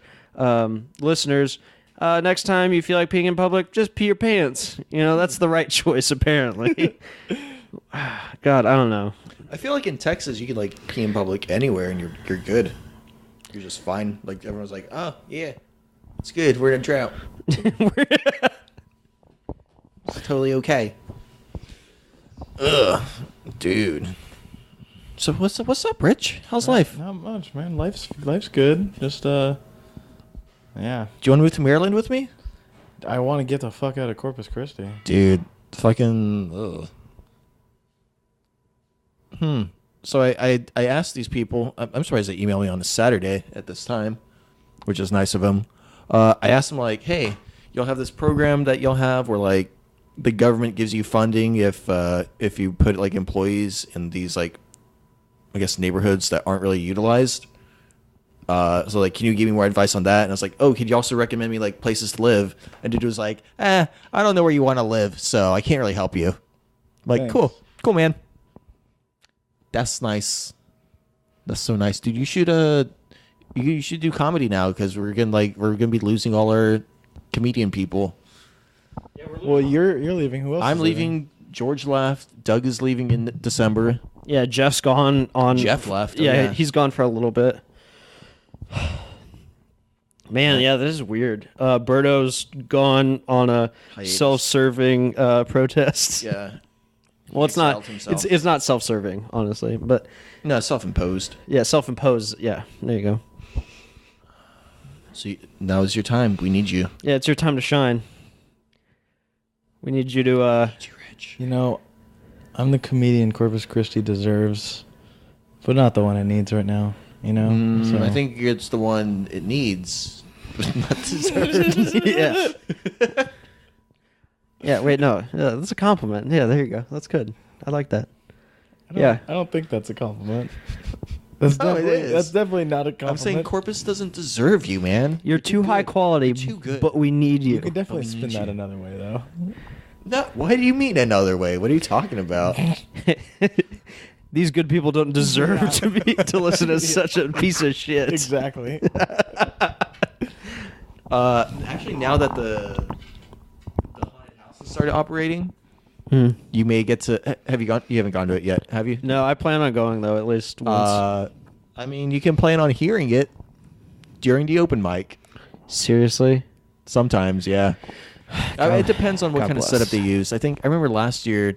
listeners. Next time you feel like peeing in public, just pee your pants. That's the right choice, apparently. God, I don't know. I feel like in Texas you could like pee in public anywhere and you're good. You're just fine. Like everyone's like, "Oh yeah, it's good. We're in a drought. It's totally okay." Ugh, dude. So what's up, Rich? How's life? Not much, man. Life's good. Just yeah. Do you want to move to Maryland with me? I want to get the fuck out of Corpus Christi. Dude, fucking. Ugh. So I asked these people. I'm surprised they emailed me on a Saturday at this time, which is nice of them. I asked them like, "Hey, you'll have this program that you'll have where like the government gives you funding if you put like employees in these like, I guess, neighborhoods that aren't really utilized. So like, can you give me more advice on that?" And I was like, "Oh, could you also recommend me like places to live?" And dude was like, I don't know where you want to live, so I can't really help you. I'm like, Thanks. cool, man. That's nice. That's so nice, dude. You should do comedy now because we're gonna be losing all our comedian people. Well, you're leaving. Who else? I'm is leaving. George left. Doug is leaving in December. Yeah, Jeff's gone on. Jeff left. Oh, Yeah, he's gone for a little bit. Man, yeah, this is weird. Berto's gone on a Hiatus. self-serving protest. Yeah. Well, it's not. Exiled himself. It's not self-serving, honestly, but No, self-imposed. yeah, self-imposed. Yeah, there you go. So now is your time. We need you. Yeah, it's your time to shine. We need you to. Rich. I'm the comedian Corpus Christi deserves, but not the one it needs right now. So I think it's the one it needs, but not deserved. Yeah. Yeah. Wait, no, that's a compliment. Yeah, there you go. That's good. I like that. I don't think that's a compliment. That's No, it definitely is. that's definitely not a compliment. I'm saying Corpus doesn't deserve you, man. You're too high quality, You're too good. but we need you. You could definitely we spin need that you. another way, though. No, what do you mean another way? What are you talking about? These good people don't deserve to listen to such a piece of shit. Exactly. Actually, now that the haunted house has started operating, you may get to. Have you gone? You haven't gone to it yet, have you? No, I plan on going though at least once. I mean, you can plan on hearing it. during the open mic. Seriously? Sometimes, yeah. It depends on what God kind bless. of setup they use. I think I remember last year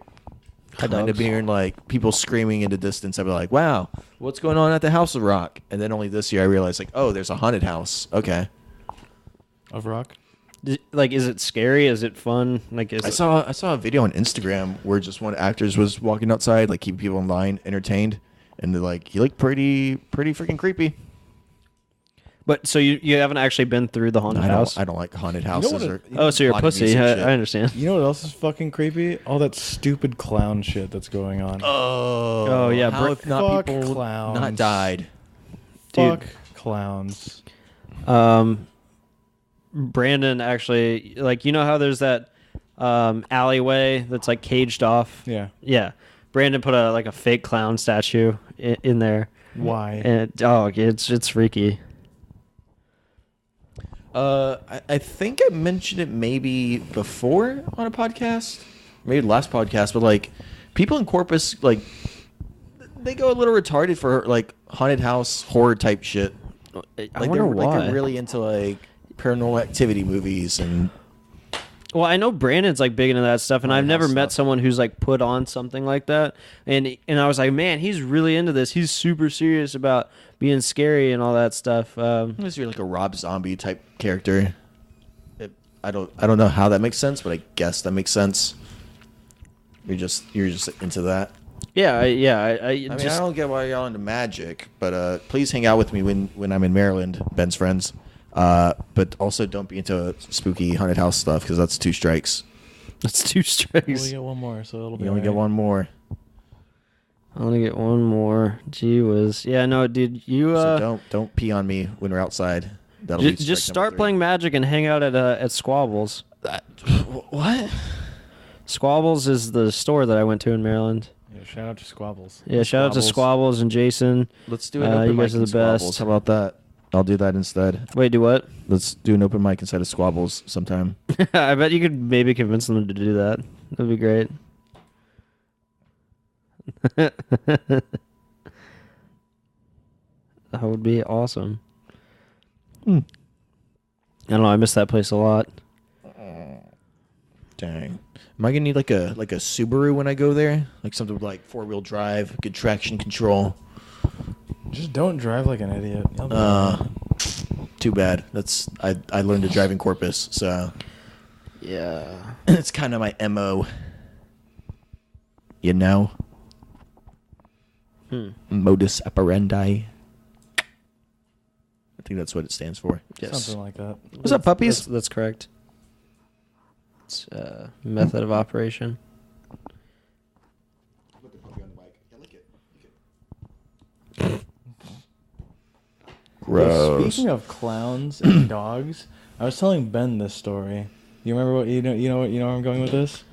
kind of dogs. hearing like people screaming in the distance. I'd be like, "Wow, what's going on at the House of Rock?" And then only this year I realized like, "Oh, there's a haunted house." Okay. Of rock. Like, is it scary? Is it fun? Like, is I it... saw a video on Instagram where just one actors was walking outside, like keeping people in line entertained, and they're like, he looked pretty freaking creepy. But so you haven't actually been through the haunted house? I don't like haunted what houses. it- Or Oh, so you're a haunted pussy. music I shit. understand. You know what else is fucking creepy? All that stupid clown shit that's going on. Oh yeah, How if not fuck people clowns. not died? Dude. Fuck clowns. Brandon actually, like, you know how there's that alleyway that's like caged off? Yeah. Yeah. Brandon put a fake clown statue in there. Why? And it's freaky. I think I mentioned it maybe before on a podcast, maybe the last podcast, but like people in Corpus, like they go a little retarded for like haunted house horror type shit. I Like wonder why. they're really into like paranormal activity movies and Well, I know Brandon's like big into that stuff, and I've never house met stuff. someone who's like put on something like that. And I was like, man, he's really into this. He's super serious about being scary and all that stuff. unless you're like a Rob Zombie type character. I don't know how that makes sense, but I guess that makes sense. You're just into that. I I mean, I don't get why y'all into magic, but please hang out with me when I'm in Maryland, Ben's friends. But also don't be into spooky haunted house stuff because that's 2 strikes. that's 2 We strikes. get one more, so it'll be. You only get alright. one more. I want to get one more. Gee whiz. Yeah, no, dude, you So don't pee on me when we're outside. That'll be just strike start number 3. playing Magic and hang out at Squabbles. What? Squabbles is the store that I went to in Maryland. Yeah, shout out to Squabbles. Yeah, shout out to Squabbles and Jason. Let's do an You open mic guys are in the best. Squabbles. How about that? I'll do that instead. Wait, do what? Let's do an open mic inside of Squabbles sometime. I bet you could maybe convince them to do that. That'd be great. That would be awesome. Hmm. I don't know. I miss that place a lot. Dang. Am I gonna need like a Subaru when I go there? Like something with like 4-wheel drive, good traction control. Just don't drive like an idiot. You'll be Too bad. That's I learned to drive in Corpus, so Yeah. it's kind of my MO. You know, modus operandi. I think that's what it stands for. Yes. Something like that. What's up, puppies? That's correct. It's method of operation. Gross. Speaking of clowns and dogs, I was telling Ben this story. You remember what you know where I'm going with this?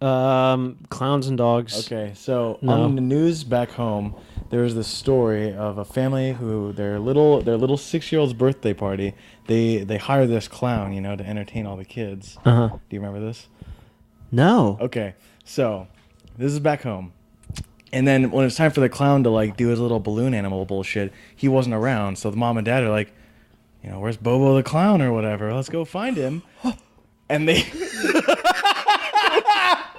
Clowns and dogs. Okay, so No. on the news back home, there was this story of a family who their little 6-year-old's birthday party, they hire this clown, to entertain all the kids. Uh huh. Do you remember this? No. Okay, so this is back home. And then when it's time for the clown to like do his little balloon animal bullshit, he wasn't around. So the mom and dad are like, where's Bobo the clown or whatever? Let's go find him. And they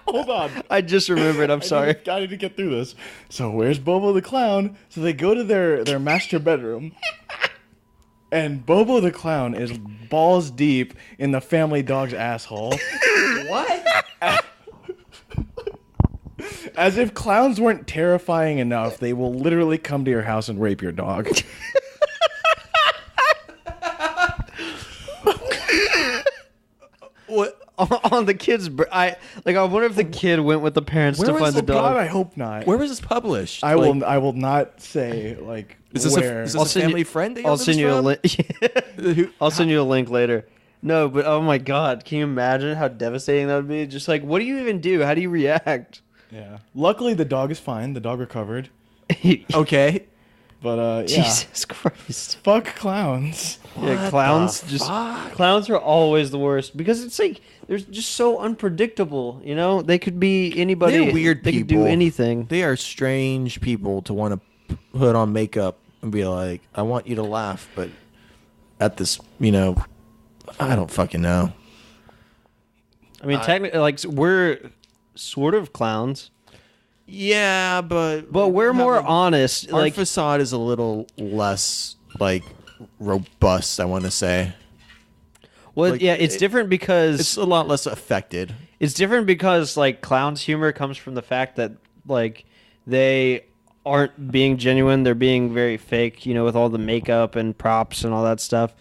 hold on. I just remembered. I'm sorry. I need to get through this. So where's Bobo the clown? So they go to their master bedroom. And Bobo the clown is balls deep in the family dog's asshole. What? As if clowns weren't terrifying enough, they will literally come to your house and rape your dog. What on the kids? I wonder if the kid went with the parents Where to was find the the dog. God, I hope not. Where was this published? I Like, will not say like Is this where. is I'll this a send you- family friend? That I'll y'all send you a this link. I'll send you a link later. No, but oh my god, can you imagine how devastating that would be? Just like, what do you even do? How do you react? Yeah. Luckily, the dog is fine. The dog recovered. from? Okay. But yeah. Jesus Christ. Fuck clowns. Yeah, clowns the just fuck? clowns are always the worst because it's like they're just so unpredictable. They could be anybody. They're weird They could do people. anything. They are strange people to want to put on makeup and be like, I want you to laugh, but at this, I don't fucking know. I mean, technically, like we're sort of clowns, Yeah, but we're more having- honest. Our Like, facade is a little less like robust, I want to say. well, like, yeah, it's different because It's a lot less affected. it's different because like clowns' humor comes from the fact that like they aren't being genuine; they're being very fake. With all the makeup and props and all that stuff.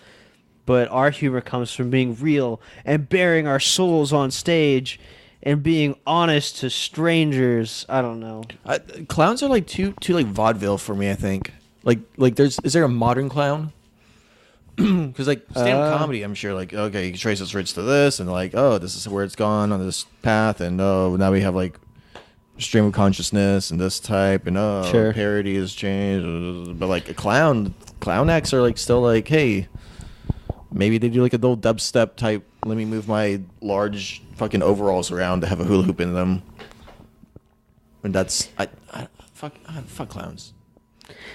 But our humor comes from being real and bearing our souls on stage and being honest to strangers. I don't know. Clowns are like too like vaudeville for me, I think. Like is there a modern clown? Because like stand-up comedy, I'm sure like, okay, you can trace its roots to this, and like, oh, this is where it's gone on this path, and oh, now we have like stream of consciousness and this type, and oh, Sure. parody has changed. But like clown acts are like still like, hey, maybe they do like a little dubstep type. Let me move my large fucking overalls around to have a hula hoop in them. And that's fuck clowns.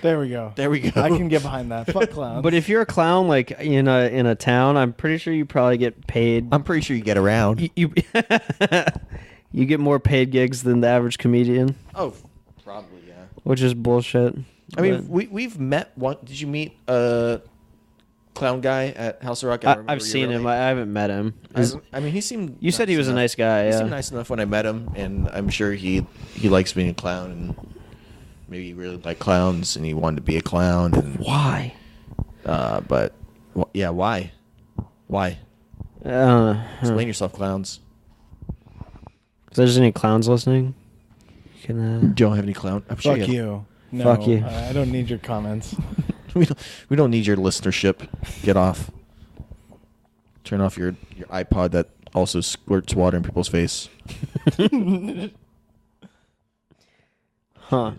There we go. There we go. I can get behind that. Fuck clowns. But if you're a clown like in a town, I'm pretty sure you probably get paid. I'm pretty sure you get around. You you get more paid gigs than the average comedian, Oh, probably yeah. which is bullshit. I mean, But we've met one. Did you meet a clown guy at House of Rock? I don't remember I've your seen real him. name. I haven't met him. I mean, he seemed. You said he nice was a enough. nice guy. He Yeah. seemed nice enough when I met him, and I'm sure he likes being a clown, and maybe he really liked clowns, and he wanted to be a clown, and Why? but yeah, why? Why? Explain yourself, clowns. If there's any clowns listening, you can. Don't have any clown. I'm sure fuck you. No, Fuck you. I don't need your comments. we don't need your listenership. Get off. Turn off your iPod that also squirts water in people's face. Huh.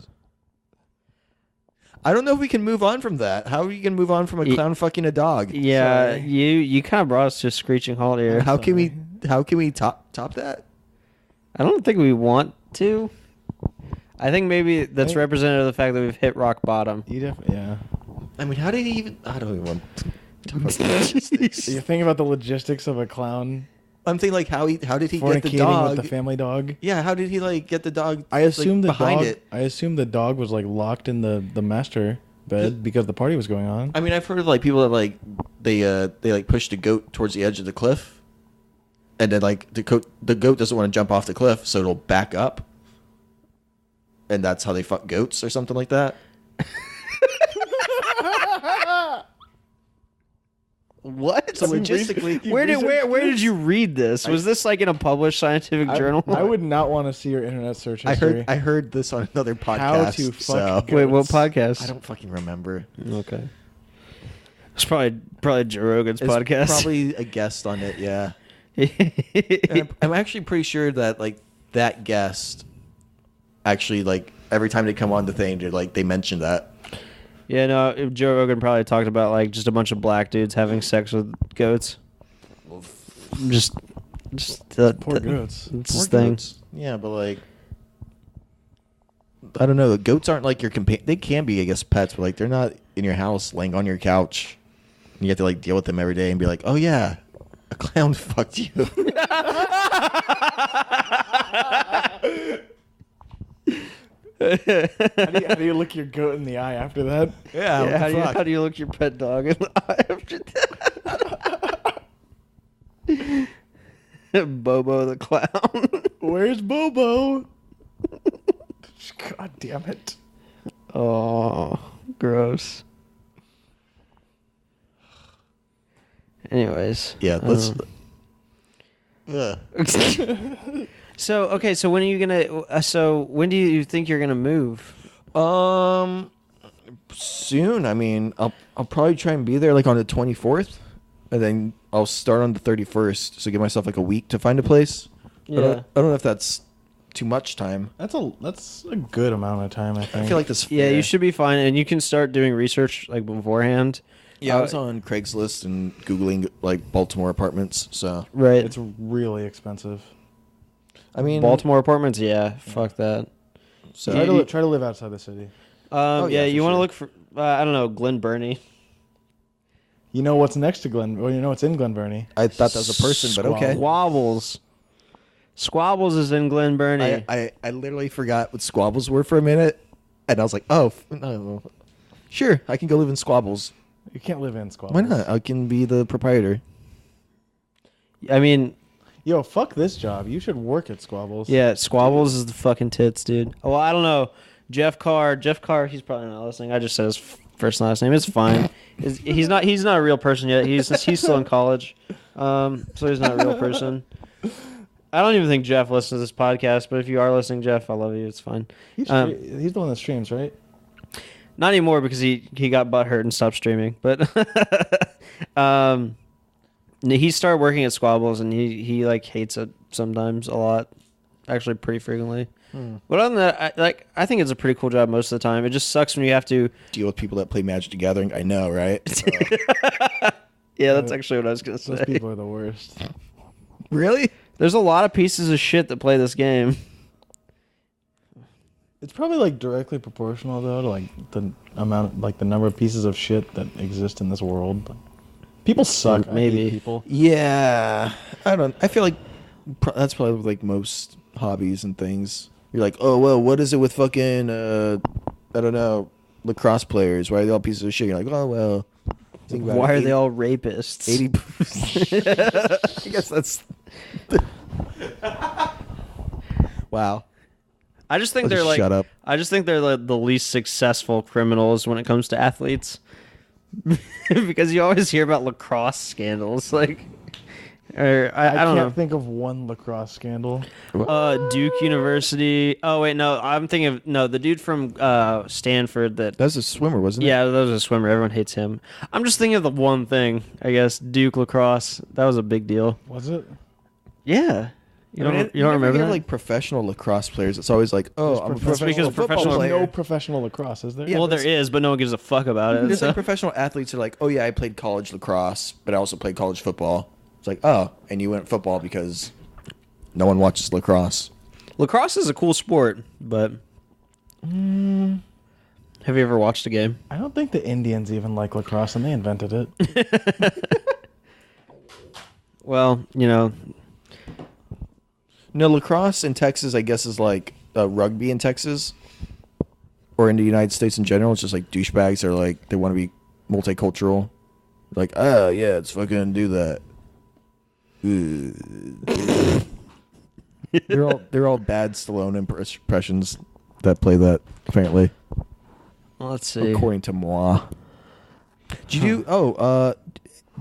I don't know if we can move on from that. How are you gonna move on from a Ye- clown fucking a dog? Yeah, Sorry. you kind of brought us to a screeching halt here. How can we top that? I don't think we want to. I think maybe that's Hey. representative of the fact that we've hit rock bottom. Yeah. I mean, how did he even? I don't even want to talk about the logistics. You think about the logistics of a clown I'm thinking like how did he get the fornicating dog? with the family dog. Yeah, how did he like get the dog? I assume like, the behind dog. it. I assume the dog was like locked in the master bed because the party was going on. I mean, I've heard of like people that like they like pushed a goat towards the edge of the cliff, and then like the goat doesn't want to jump off the cliff, so it'll back up, and that's how they fuck goats or something like that. What? So Some logistically, You Where researched did this? you read this? Was this like in a published scientific journal? I would not want to see your internet search I history. heard this on another podcast. How to fuck so goats. Wait, what podcast? I don't fucking remember. Okay. It's probably Joe Rogan's It's podcast. probably a guest on it. Yeah. And I'm actually pretty sure that like that guest actually like every time they come on the thing they mention that. Yeah, no, Joe Rogan probably talked about like just a bunch of black dudes having sex with goats. Just Poor goats. It's Poor his thing. goats. Yeah, but like I don't know. Goats aren't like your companion. They can be, I guess, pets, but like they're not in your house laying on your couch. You have to like deal with them every day and be like, oh yeah, a clown fucked you. How do you look your goat in the eye after that? Yeah, Yeah, how do you look your pet dog in the eye after that? Bobo the clown. Where's Bobo? God damn it. Oh, gross. Anyways. Yeah, let's. um, So okay, so when are you gonna? So when do you think you're gonna move? Soon. I mean, I'll probably try and be there like on the 24th, and then I'll start on the 31st. So give myself like a week to find a place. I don't know if that's too much time. That's a good amount of time, I think. I feel like this. Yeah, you should be fine, and you can start doing research like beforehand. Yeah, I was on Craigslist and Googling like Baltimore apartments. So Right. It's really expensive. I mean, Baltimore apartments. Yeah, fuck that. So Try to live outside the city. Yeah, yeah, you for want to sure. look for I don't know, Glen Burnie. You know what's next to Glen? Well, you know what's in Glen Burnie. I thought that was a person, but okay. Squabbles. Squabbles is in Glen Burnie. I literally forgot what squabbles were for a minute, and I was like, oh, no. Sure, I can go live in squabbles. You can't live in Squabbles. Why not? I can be the proprietor. I mean, Yo, fuck this job. You should work at Squabbles. yeah, Squabbles is the fucking tits, dude. Oh, well, I don't know. Jeff Carr, he's probably not listening. I just said his first and last name. It's fine. He's not a real person yet. He's still in college. So he's not a real person. I don't even think Jeff listens to this podcast, but if you are listening, Jeff, I love you. It's fine. He's the one that streams, right? Not anymore because he got butthurt and stopped streaming. But he started working at Squabbles and he like hates it sometimes a lot, actually pretty frequently. But other than that, I think it's a pretty cool job most of the time. It just sucks when you have to Deal with people that play Magic the Gathering. I know, right? Yeah, that's actually what I was gonna Those say. people are the worst. Really? There's a lot of pieces of shit that play this game. It's probably like directly proportional though to like the amount, like the number of pieces of shit that exist in this world. People suck. Maybe. I hate people. Yeah. I feel like that's probably like most hobbies and things. You're like, oh, well, what is it with fucking, I don't know, lacrosse players? Why are they all pieces of shit? You're like, oh, well. Think about Why it. are they all rapists? 80. I guess that's. Wow. I just think they're like. Shut up. I just think they're the least successful criminals when it comes to athletes, because you always hear about lacrosse scandals, like, or I don't know. can't think of one lacrosse scandal. Duke University. Oh wait, no, I'm thinking of the dude from Stanford that. That was a swimmer, wasn't it? Yeah, that was a swimmer. Everyone hates him. I'm just thinking of the one thing. I guess Duke lacrosse. That was a big deal. Was it? Yeah. You don't never remember hear, that? like professional lacrosse players. It's always like, oh, I'm a That's because football professional- player. No professional lacrosse, is there? Yeah, well, but there is, but no one gives a fuck about it. There's so- like professional athletes who are like, oh yeah, I played college lacrosse, but I also played college football. It's like, oh, and you went football because no one watches lacrosse. Lacrosse is a cool sport, but have you ever watched a game? I don't think the Indians even like lacrosse, and they invented it. Well, No, lacrosse in Texas, I guess, is like rugby in Texas or in the United States in general. It's just like douchebags are like, they want to be multicultural. Like, oh, yeah, let's fucking do that. They're all bad Stallone impressions that play that, apparently, well, let's see. according to moi. Do you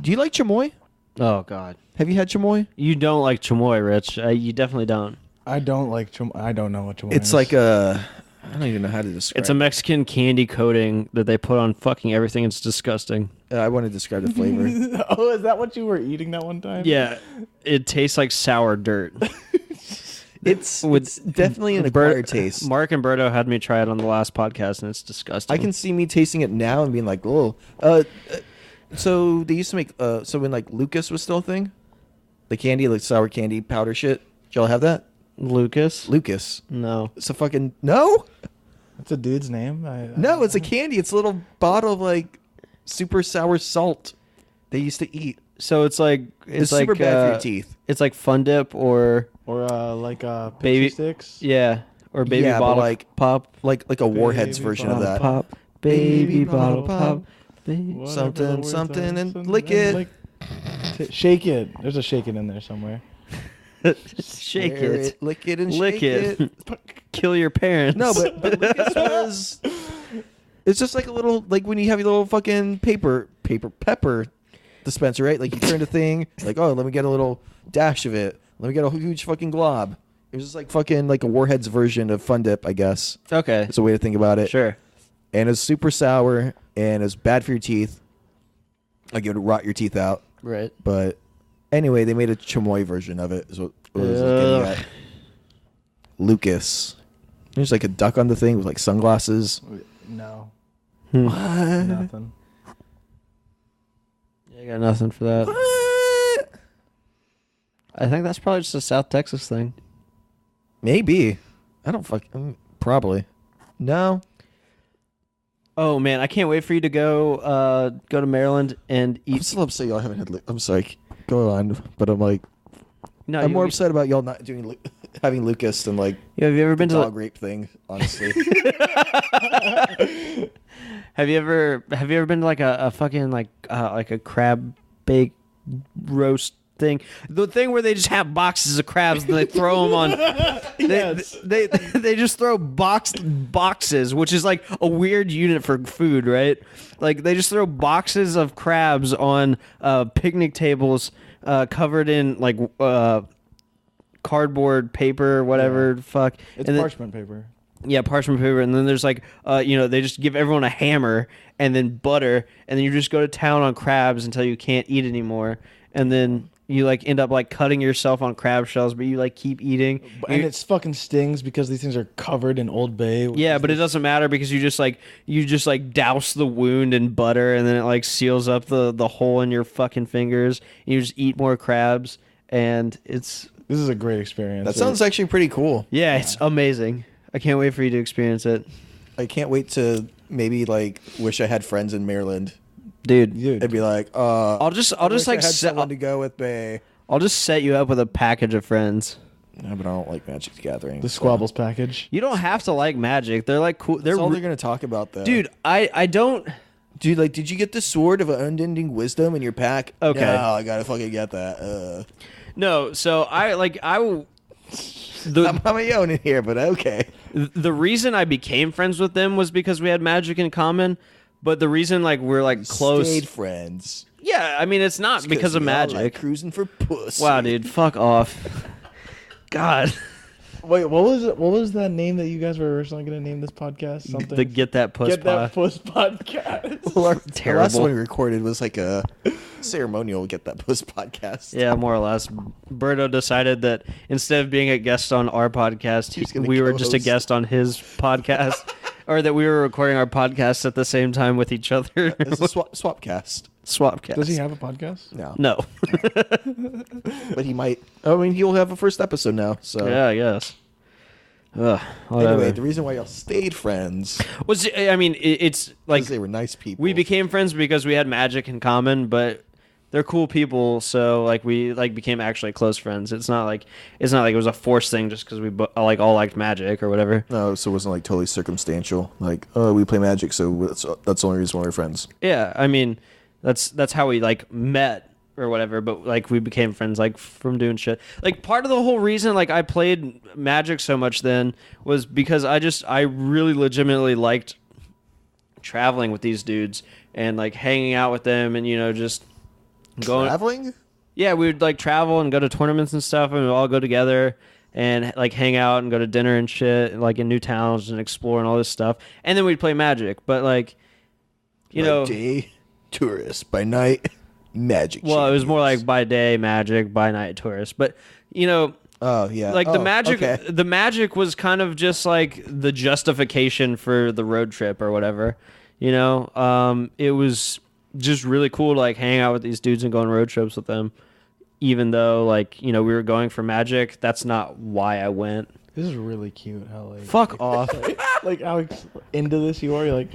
do you like chamoy? Oh God, Have you had chamoy? you don't like chamoy, Rich. You definitely don't. I don't like I don't know what chamoy It's is. like I don't even know how to describe. It's a Mexican candy coating that they put on fucking everything. It's disgusting. I want to describe the flavor. Oh, is that what you were eating that one time? Yeah, it tastes like sour dirt. It's definitely an acquired taste. Mark and Berto had me try it on the last podcast, and it's disgusting. I can see me tasting it now and being like, oh. So they used to make so when like Lucas was still a thing, the candy, like sour candy powder shit. Did y'all have that? Lucas. Lucas. No. It's a fucking no. That's a dude's name. No, it's a candy. It's a little bottle of like super sour salt they used to eat. So it's like It's like super bad for your teeth. It's like Fun Dip or Or like pixie Baby- sticks. yeah, or baby Yeah, but bottle like- pop. Like a Warheads Baby version of bottle that. Pop. Baby bottle pop. Whatever Something, the word something, is, and lick it. like, shake it. There's a shake it in there somewhere. Shake Tear it. lick it, and Lick shake it. Kill your parents. No, but Lucas was. It's just like a little, like when you have your little fucking pepper dispenser, right? Like you turn the thing, like, oh, let me get a little dash of it. Let me get a huge fucking glob. It was just like fucking like a Warheads version of Fun Dip, I guess. Okay. It's a way to think about it. Sure. And it's super sour and it's bad for your teeth. Like it would rot your teeth out. Right. But anyway, they made a chamoy version of it. Is what I was Ugh. getting at. Lucas. There's like a duck on the thing with like sunglasses. No, What? nothing. Yeah, I got nothing for that. What? I think that's probably just a South Texas thing. Maybe. I don't fucking probably. No. Oh man, I can't wait for you to go to Maryland and I'm eat. still upset y'all haven't had. I'm sorry. Go on, but I'm like, No, I'm more upset about y'all not doing having Lucas than like Have you ever the been to? dog rape thing. Honestly, Have you ever been to like a fucking like a crab bake roast thing? The thing where they just have boxes of crabs and they throw them on. Yes. They just throw boxes, which is like a weird unit for food, right? Like they just throw boxes of crabs on picnic tables covered in like cardboard paper, whatever. Fuck. It's And then- parchment paper. yeah, parchment paper, and then there's like, they just give everyone a hammer and then butter, and then you just go to town on crabs until you can't eat anymore, and then you like end up like cutting yourself on crab shells, but you like keep eating. And it's fucking stings because these things are covered in Old Bay. which Yeah, is but it this- doesn't matter because you just like douse the wound in butter, and then it like seals up the hole in your fucking fingers. And you just eat more crabs, and it's This is a great experience. that sounds actually pretty cool. it's amazing. I can't wait for you to experience it, I can't wait to maybe like wish I had friends in Maryland. dude. Dude. It'd be like, I'll just wish like I had set, someone to go with me. I'll just set you up with a package of friends. No, but I don't like Magic the Gathering. the Squabbles package. You don't have to like Magic. They're like cool. That's all They're they're gonna talk about, though. dude. I don't. Dude, like, did you get the Sword of Unending Wisdom in your pack? Okay. No, I gotta fucking get that. No. So I will. I'm The a in here, but okay. the reason I became friends with them was because we had Magic in common. But the reason like we're like close. Stayed friends. Yeah, I mean it's not because of we all like Magic. cruising for puss. Wow, dude, fuck off. God, Wait, what was it? What was that name that you guys were originally going to name this podcast? Something. the Get That Puss Get that pod. puss podcast. Well, the last Terrible. one we recorded was like a ceremonial Get That Puss podcast. Yeah, more or less. Berto decided that instead of being a guest on our podcast, He's gonna we were just a co-host. guest on his podcast, or that we were recording our podcast at the same time with each other. It's a swapcast. Swapcast. Does he have a podcast? No. No. But he might. I mean, he'll have a first episode now. So Yeah, I guess. Ugh, whatever. anyway, the reason why y'all stayed friends Was I mean, it's like is they were nice people. we became friends because we had Magic in common, but they're cool people, so like we like became actually close friends. It's not like it was a forced thing just because we like all liked Magic or whatever. No, so it wasn't like totally circumstantial. Like, oh, we play Magic, so that's the only reason why we're friends. Yeah, I mean, that's how we like met or whatever, but like we became friends like from doing shit. Like part of the whole reason like I played Magic so much then was because I really legitimately liked traveling with these dudes and like hanging out with them and just going. Traveling? Yeah, we would like travel and go to tournaments and stuff, and we'd all go together and like hang out and go to dinner and shit, like in new towns and explore and all this stuff. And then we'd play Magic, but like, By day, tourist. By night, Magic. well, it was more champions. like by day Magic, by night tourist. But Oh yeah. like the Oh, Magic, okay. the Magic was kind of just like the justification for the road trip or whatever. It was just really cool to like hang out with these dudes and go on road trips with them. Even though like we were going for Magic, that's not why I went. This is really cute. How like Fuck off. like how into this you are. You're like,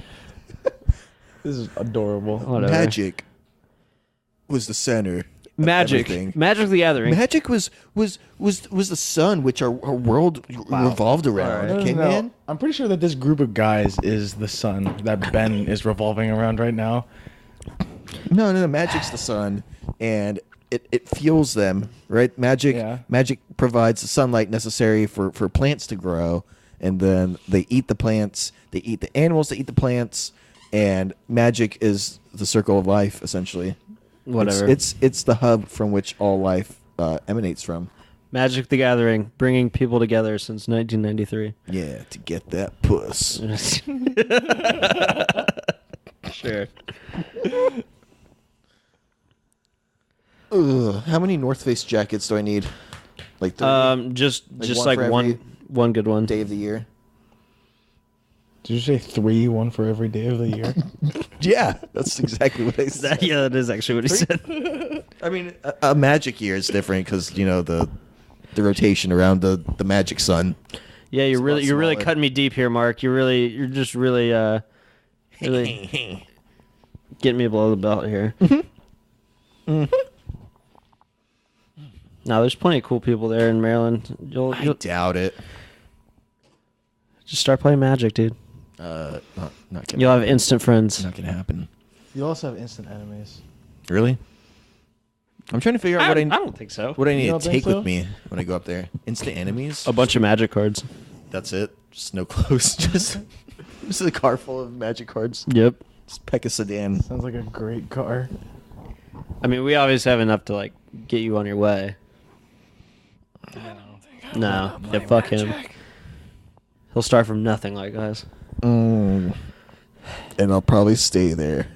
this is adorable. Whatever. Magic was the center. of Magic, everything. Magic the Gathering. Magic was the sun which our world revolved around. All right. Okay, man. I'm pretty sure that this group of guys is the sun that Ben is revolving around right now. No. Magic's the sun, and it fuels them, right? Magic provides the sunlight necessary for plants to grow, and then they eat the plants. They eat the animals. They eat the plants, and magic is the circle of life, essentially. Whatever. It's the hub from which all life emanates from. Magic the Gathering, bringing people together since 1993. Yeah, to get that puss. Sure. Ugh, how many North Face jackets do I need? Like 30 Just one like for one every one good one. day of the year? Did you say 3, 1 for every day of the year? Yeah, that's exactly what I said. Yeah, that is actually what he said. I mean, a magic year is different because the rotation around the magic sun. Yeah, It's a lot you're really smaller. cutting me deep here, Mark. You're just really Really getting me below the belt here. No, there's plenty of cool people there in Maryland. You'll I doubt it. just start playing Magic, dude. Not gonna. You'll have instant friends. Not gonna happen. You also have instant enemies. Really? I'm trying to figure out I what I don't think so. what I need You to don't think take so? with me when I go up there. Instant enemies. A bunch of Magic cards. That's it. Just no clothes. just a car full of magic cards. Yep. Just peck a sedan. Sounds like a great car. I mean, we obviously have enough to like get you on your way. No, yeah, fuck him. He'll start from nothing like us. And I'll probably stay there.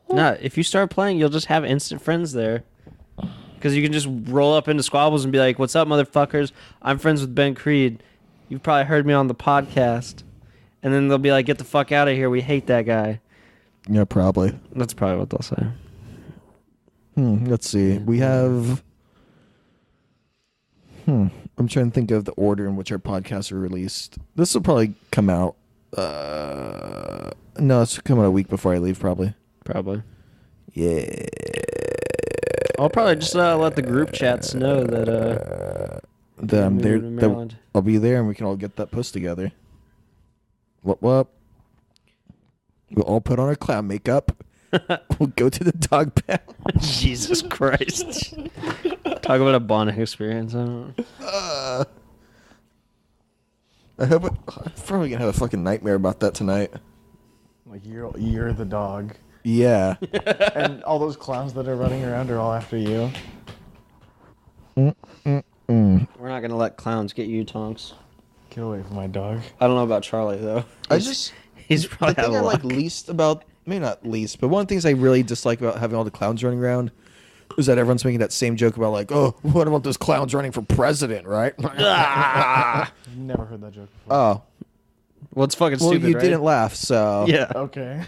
Nah, if you start playing, you'll just have instant friends there. Because you can just roll up into squabbles and be like, "What's up, motherfuckers? I'm friends with Ben Creed. You've probably heard me on the podcast." And then they'll be like, "Get the fuck out of here. We hate that guy." Yeah, probably. That's probably what they'll say. Let's see. We have. I'm trying to think of the order in which our podcasts are released. This will probably come out. No, it's coming a week before I leave, probably. Probably. Yeah. I'll probably just let the group chats know that That I'm you're there. moving to That Maryland. I'll be there, and we can all get that post together. What? We'll all put on our clown makeup. We'll go to the dog pound. Jesus Christ. Talk about a bonding experience. I don't know. I hope I'm probably gonna have a fucking nightmare about that tonight. Like you're the dog, Yeah. and all those clowns that are running around are all after you. We're not going to let clowns get you, Tonks. Get away from my dog. I don't know about Charlie, though. He's probably the thing out I of like luck. least about, maybe not least, but one of the things I really dislike about having all the clowns running around is that everyone's making that same joke about like, oh, what about those clowns running for president, right? Never heard that joke before. Oh, Well, it's fucking well, stupid, you right? didn't laugh, so Yeah. Okay.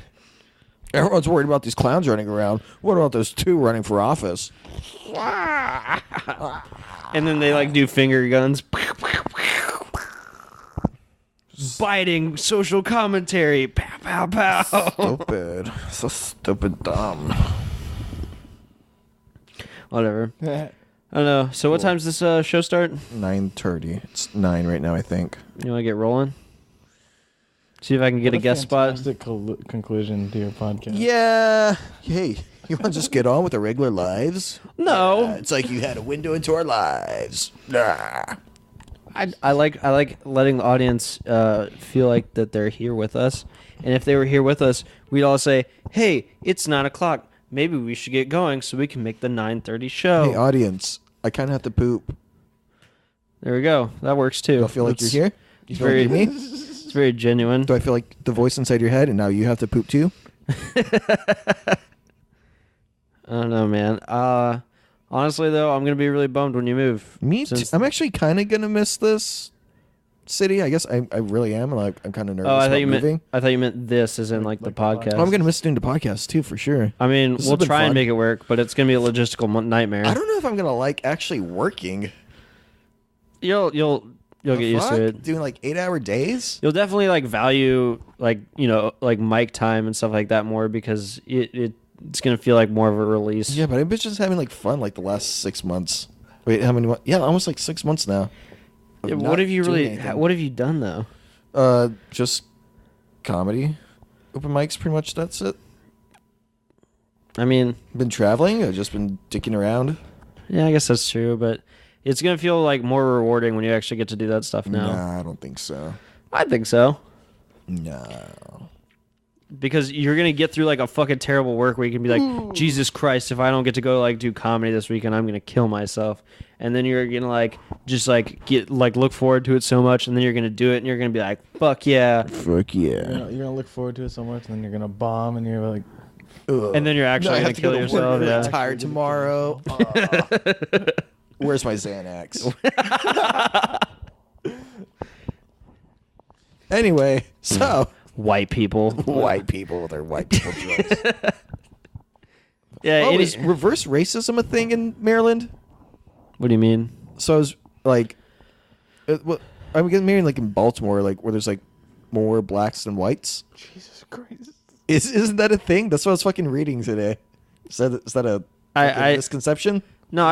everyone's worried about these clowns running around. What about those two running for office? And then they like do finger guns. Biting social commentary. Pow, pow, pow. Stupid, so stupid, dumb. Whatever. I don't know. So what time's this show start? 9:30. It's 9 right now, I think. You want to get rolling? See if I can get a guest spot. Fantastic conclusion to your podcast. Yeah. Hey, you want to just get on with our regular lives? No. It's like you had a window into our lives. Nah. I like letting the audience feel like that they're here with us, and if they were here with us, we'd all say, "Hey, it's 9:00. Maybe we should get going so we can make the 9:30 show." Hey, audience, I kind of have to poop. There we go. That works too. Do I feel like That's- you're here? You It's feel very, like you're me? it's very genuine. Do I feel like the voice inside your head and now you have to poop too? I don't know, man. Honestly, though, I'm gonna be really bummed when you move. Me too. Since- I'm actually kind of going to miss this city. I guess I really am. Like, I'm kind of nervous Oh, I about thought you moving. meant. I thought you meant this, as in like the Like the podcast. Oh, I'm going to miss doing the podcast too, for sure. I mean, This has we'll been try and fun. make it work, but it's gonna be a logistical nightmare. I don't know if I'm going to like actually working. You'll get used Fuck? to it. Doing like 8-hour days? You'll definitely like value like like mic time and stuff like that more because it's gonna feel like more of a release. Yeah, but I've been just having like fun like the last 6 months. Wait, how many months? Yeah, almost like 6 months now. of Yeah, not what have you doing really? anything. What have you done though? Just comedy, open mics. Pretty much that's it. I mean, Been traveling. I've just been dicking around. yeah, I guess that's true, but it's gonna feel like more rewarding when you actually get to do that stuff now. Nah, I don't think so. I think so. No. Because you're gonna get through like a fucking terrible work week and be like, Jesus Christ, if I don't get to go like do comedy this weekend, I'm gonna kill myself. And then you're gonna like just like get like look forward to it so much, and then you're gonna do it, and you're gonna be like, fuck yeah. Fuck yeah. You're gonna look forward to it so much, and then you're gonna bomb, and you're like, Ugh. And then you're actually I gonna have to go kill to work yourself. really Yeah. tired tomorrow. Where's my Xanax? Anyway, so White people. white people with their white people jokes. Yeah. Oh, any- is reverse racism a thing in Maryland? what do you mean? So I was like, Well, I'm getting married like in Baltimore, like where there's like more blacks than whites. Jesus Christ. Isn't that a thing? That's what I was fucking reading today. Is that a fucking misconception? No,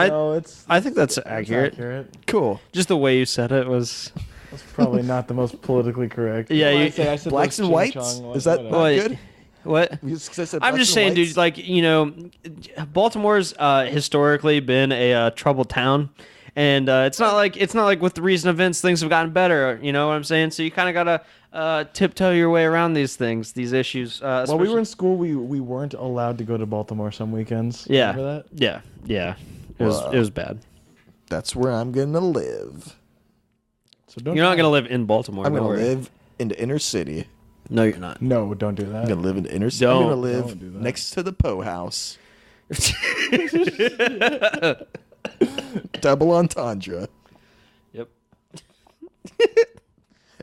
I think that's it's accurate. Cool. Just the way you said it was. That's probably not the most politically correct. Yeah, Well, you- I said Blacks those and whites? ching-chong ones, Is that whatever. not What? good? What? Because I said I'm blacks just and saying, dude. whites? Like Baltimore's historically been a troubled town, and it's not like with the recent events things have gotten better. You know what I'm saying? So you kind of gotta tiptoe your way around these things, these issues. While we were in school, we weren't allowed to go to Baltimore some weekends. Yeah. Remember that? yeah. It was bad. That's where I'm gonna live. So don't. You're not try gonna it. live in Baltimore. I'm don't gonna worry. live in the inner city. No, you're not. No, don't do that. I'm gonna live in the inner city. I'm Don't. gonna live Don't do that. next to the Poe House. Double entendre. Yep.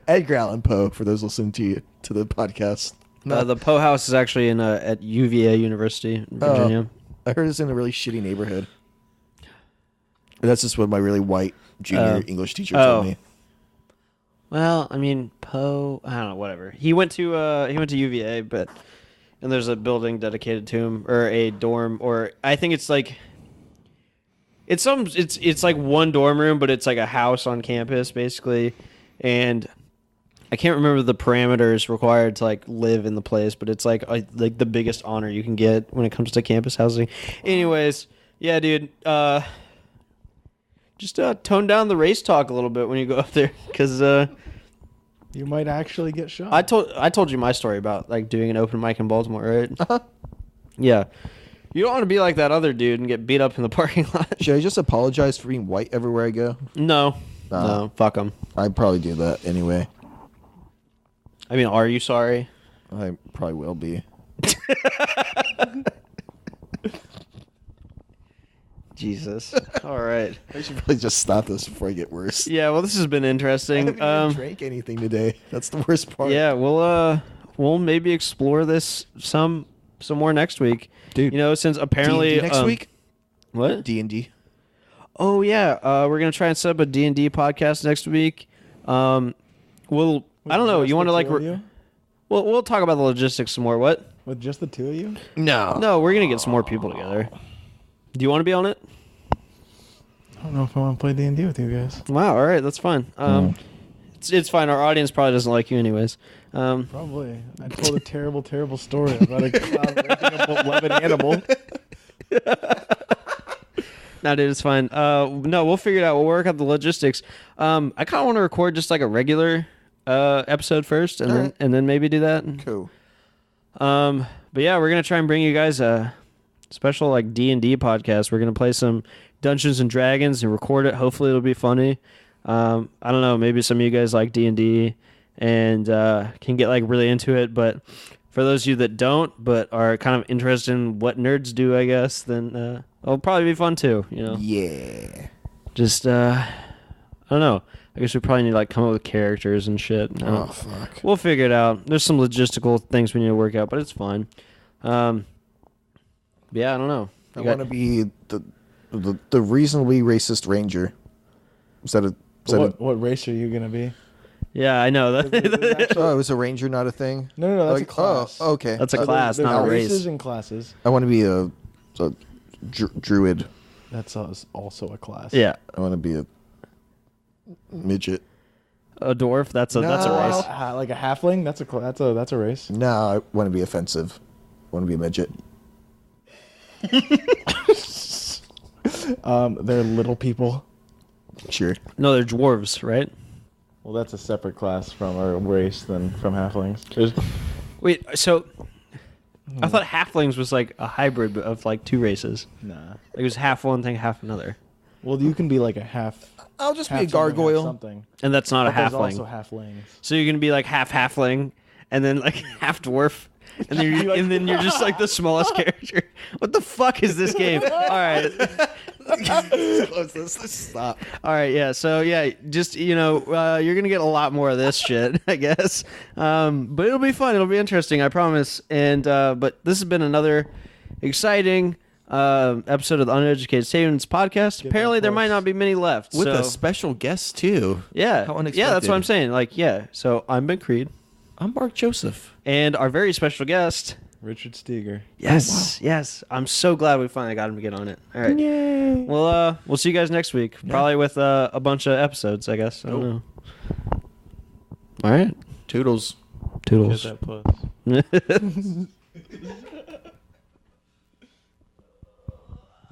Edgar Allan Poe, for those listening to the podcast. The Poe House is actually in at UVA University in Virginia. I heard it's in a really shitty neighborhood. That's just what my really white junior English teacher told me. Well, I mean, Poe. I don't know. Whatever. He went to UVA, and there's a building dedicated to him, or a dorm, or I think it's like. It's like one dorm room, but it's like a house on campus basically, and I can't remember the parameters required to like live in the place, but it's like the biggest honor you can get when it comes to campus housing. Anyways, yeah, dude. Just tone down the race talk a little bit when you go up there, because You might actually get shot. I told you my story about like doing an open mic in Baltimore, right? Uh-huh. Yeah. You don't want to be like that other dude and get beat up in the parking lot. Should I just apologize for being white everywhere I go? No. No, fuck them. I'd probably do that anyway. I mean, are you sorry? I probably will be. Jesus. All right. I should probably just stop this before I get worse. Yeah, well, this has been I interesting. haven't even drank anything today. That's the worst part. Yeah, we'll maybe explore this some more next week. Dude, You know, since apparently D&D next week? What? D&D. Oh yeah, we're gonna try and set up a D&D podcast next week. I don't know. You want to like? We'll talk about the logistics some more. What? With just the two of you? No. No, we're gonna get some more people together. Do you want to be on it? I don't know if I want to play D&D with you guys. Wow. All right, that's fine. It's fine. Our audience probably doesn't like you anyways. Probably. I told a terrible, terrible story about a clown raping a beloved animal. No, dude, it's fine. No, we'll figure it out. We'll work out the logistics. I kind of want to record just like a regular episode first, and Alright. then maybe do that. Cool. But yeah, we're gonna try and bring you guys a special like D&D podcast. We're gonna play some Dungeons and Dragons and record it. Hopefully, it'll be funny. I don't know. Maybe some of you guys like D&D and can get like really into it. But for those of you that don't, but are kind of interested in what nerds do, I guess, then it'll probably be fun too. You know, Yeah. just I don't know. I guess we probably need to like come up with characters and shit. I don't- Oh, fuck. We'll figure it out. There's some logistical things we need to work out, but it's fine. Yeah, I don't know. I You got- want to be the reasonably racist ranger. Is that a... Is that What race are you going to be? Yeah, I know that. oh, it was a ranger, not a thing? No, that's a Like, class. Oh, okay. That's a Uh, class, There's not a races race. and classes. I want to be a druid. That's also a class. Yeah, I want to be a midget. a dwarf. That's a No. race. Like a halfling. That's a race. No, I want to be offensive. I want to be a midget. They're little people. Sure. No, they're dwarves, right? Well, that's a separate class from our race than from halflings. There's, Wait, so I thought halflings was like a hybrid of like two races. nah. Like it was half one thing, half another, Well, you can be like a half. I'll just half be a something, half gargoyle. Something. and that's not But a there's halfling. also halflings. So you're gonna be like half halfling, and then like half dwarf, and then you're just like the smallest character. What the fuck is this game? All right. Let's stop. All right, yeah. So yeah, just you're gonna get a lot more of this shit, I guess. But it'll be fun. It'll be interesting, I promise. And but this has been another exciting, episode of the Uneducated Stadiums podcast. Get Apparently, that there might plus. not be many left. With so, a special guest too. yeah, How yeah, unexpected. that's what I'm saying. Like, yeah. So I'm Ben Creed, I'm Mark Joseph. and our very special guest. Richard Steger. Yes, yes. I'm so glad we finally got him to get on it. All right. Yay. Well, we'll see you guys next week. Probably with a bunch of episodes, I guess. I don't know. All right. Toodles. Get that plus.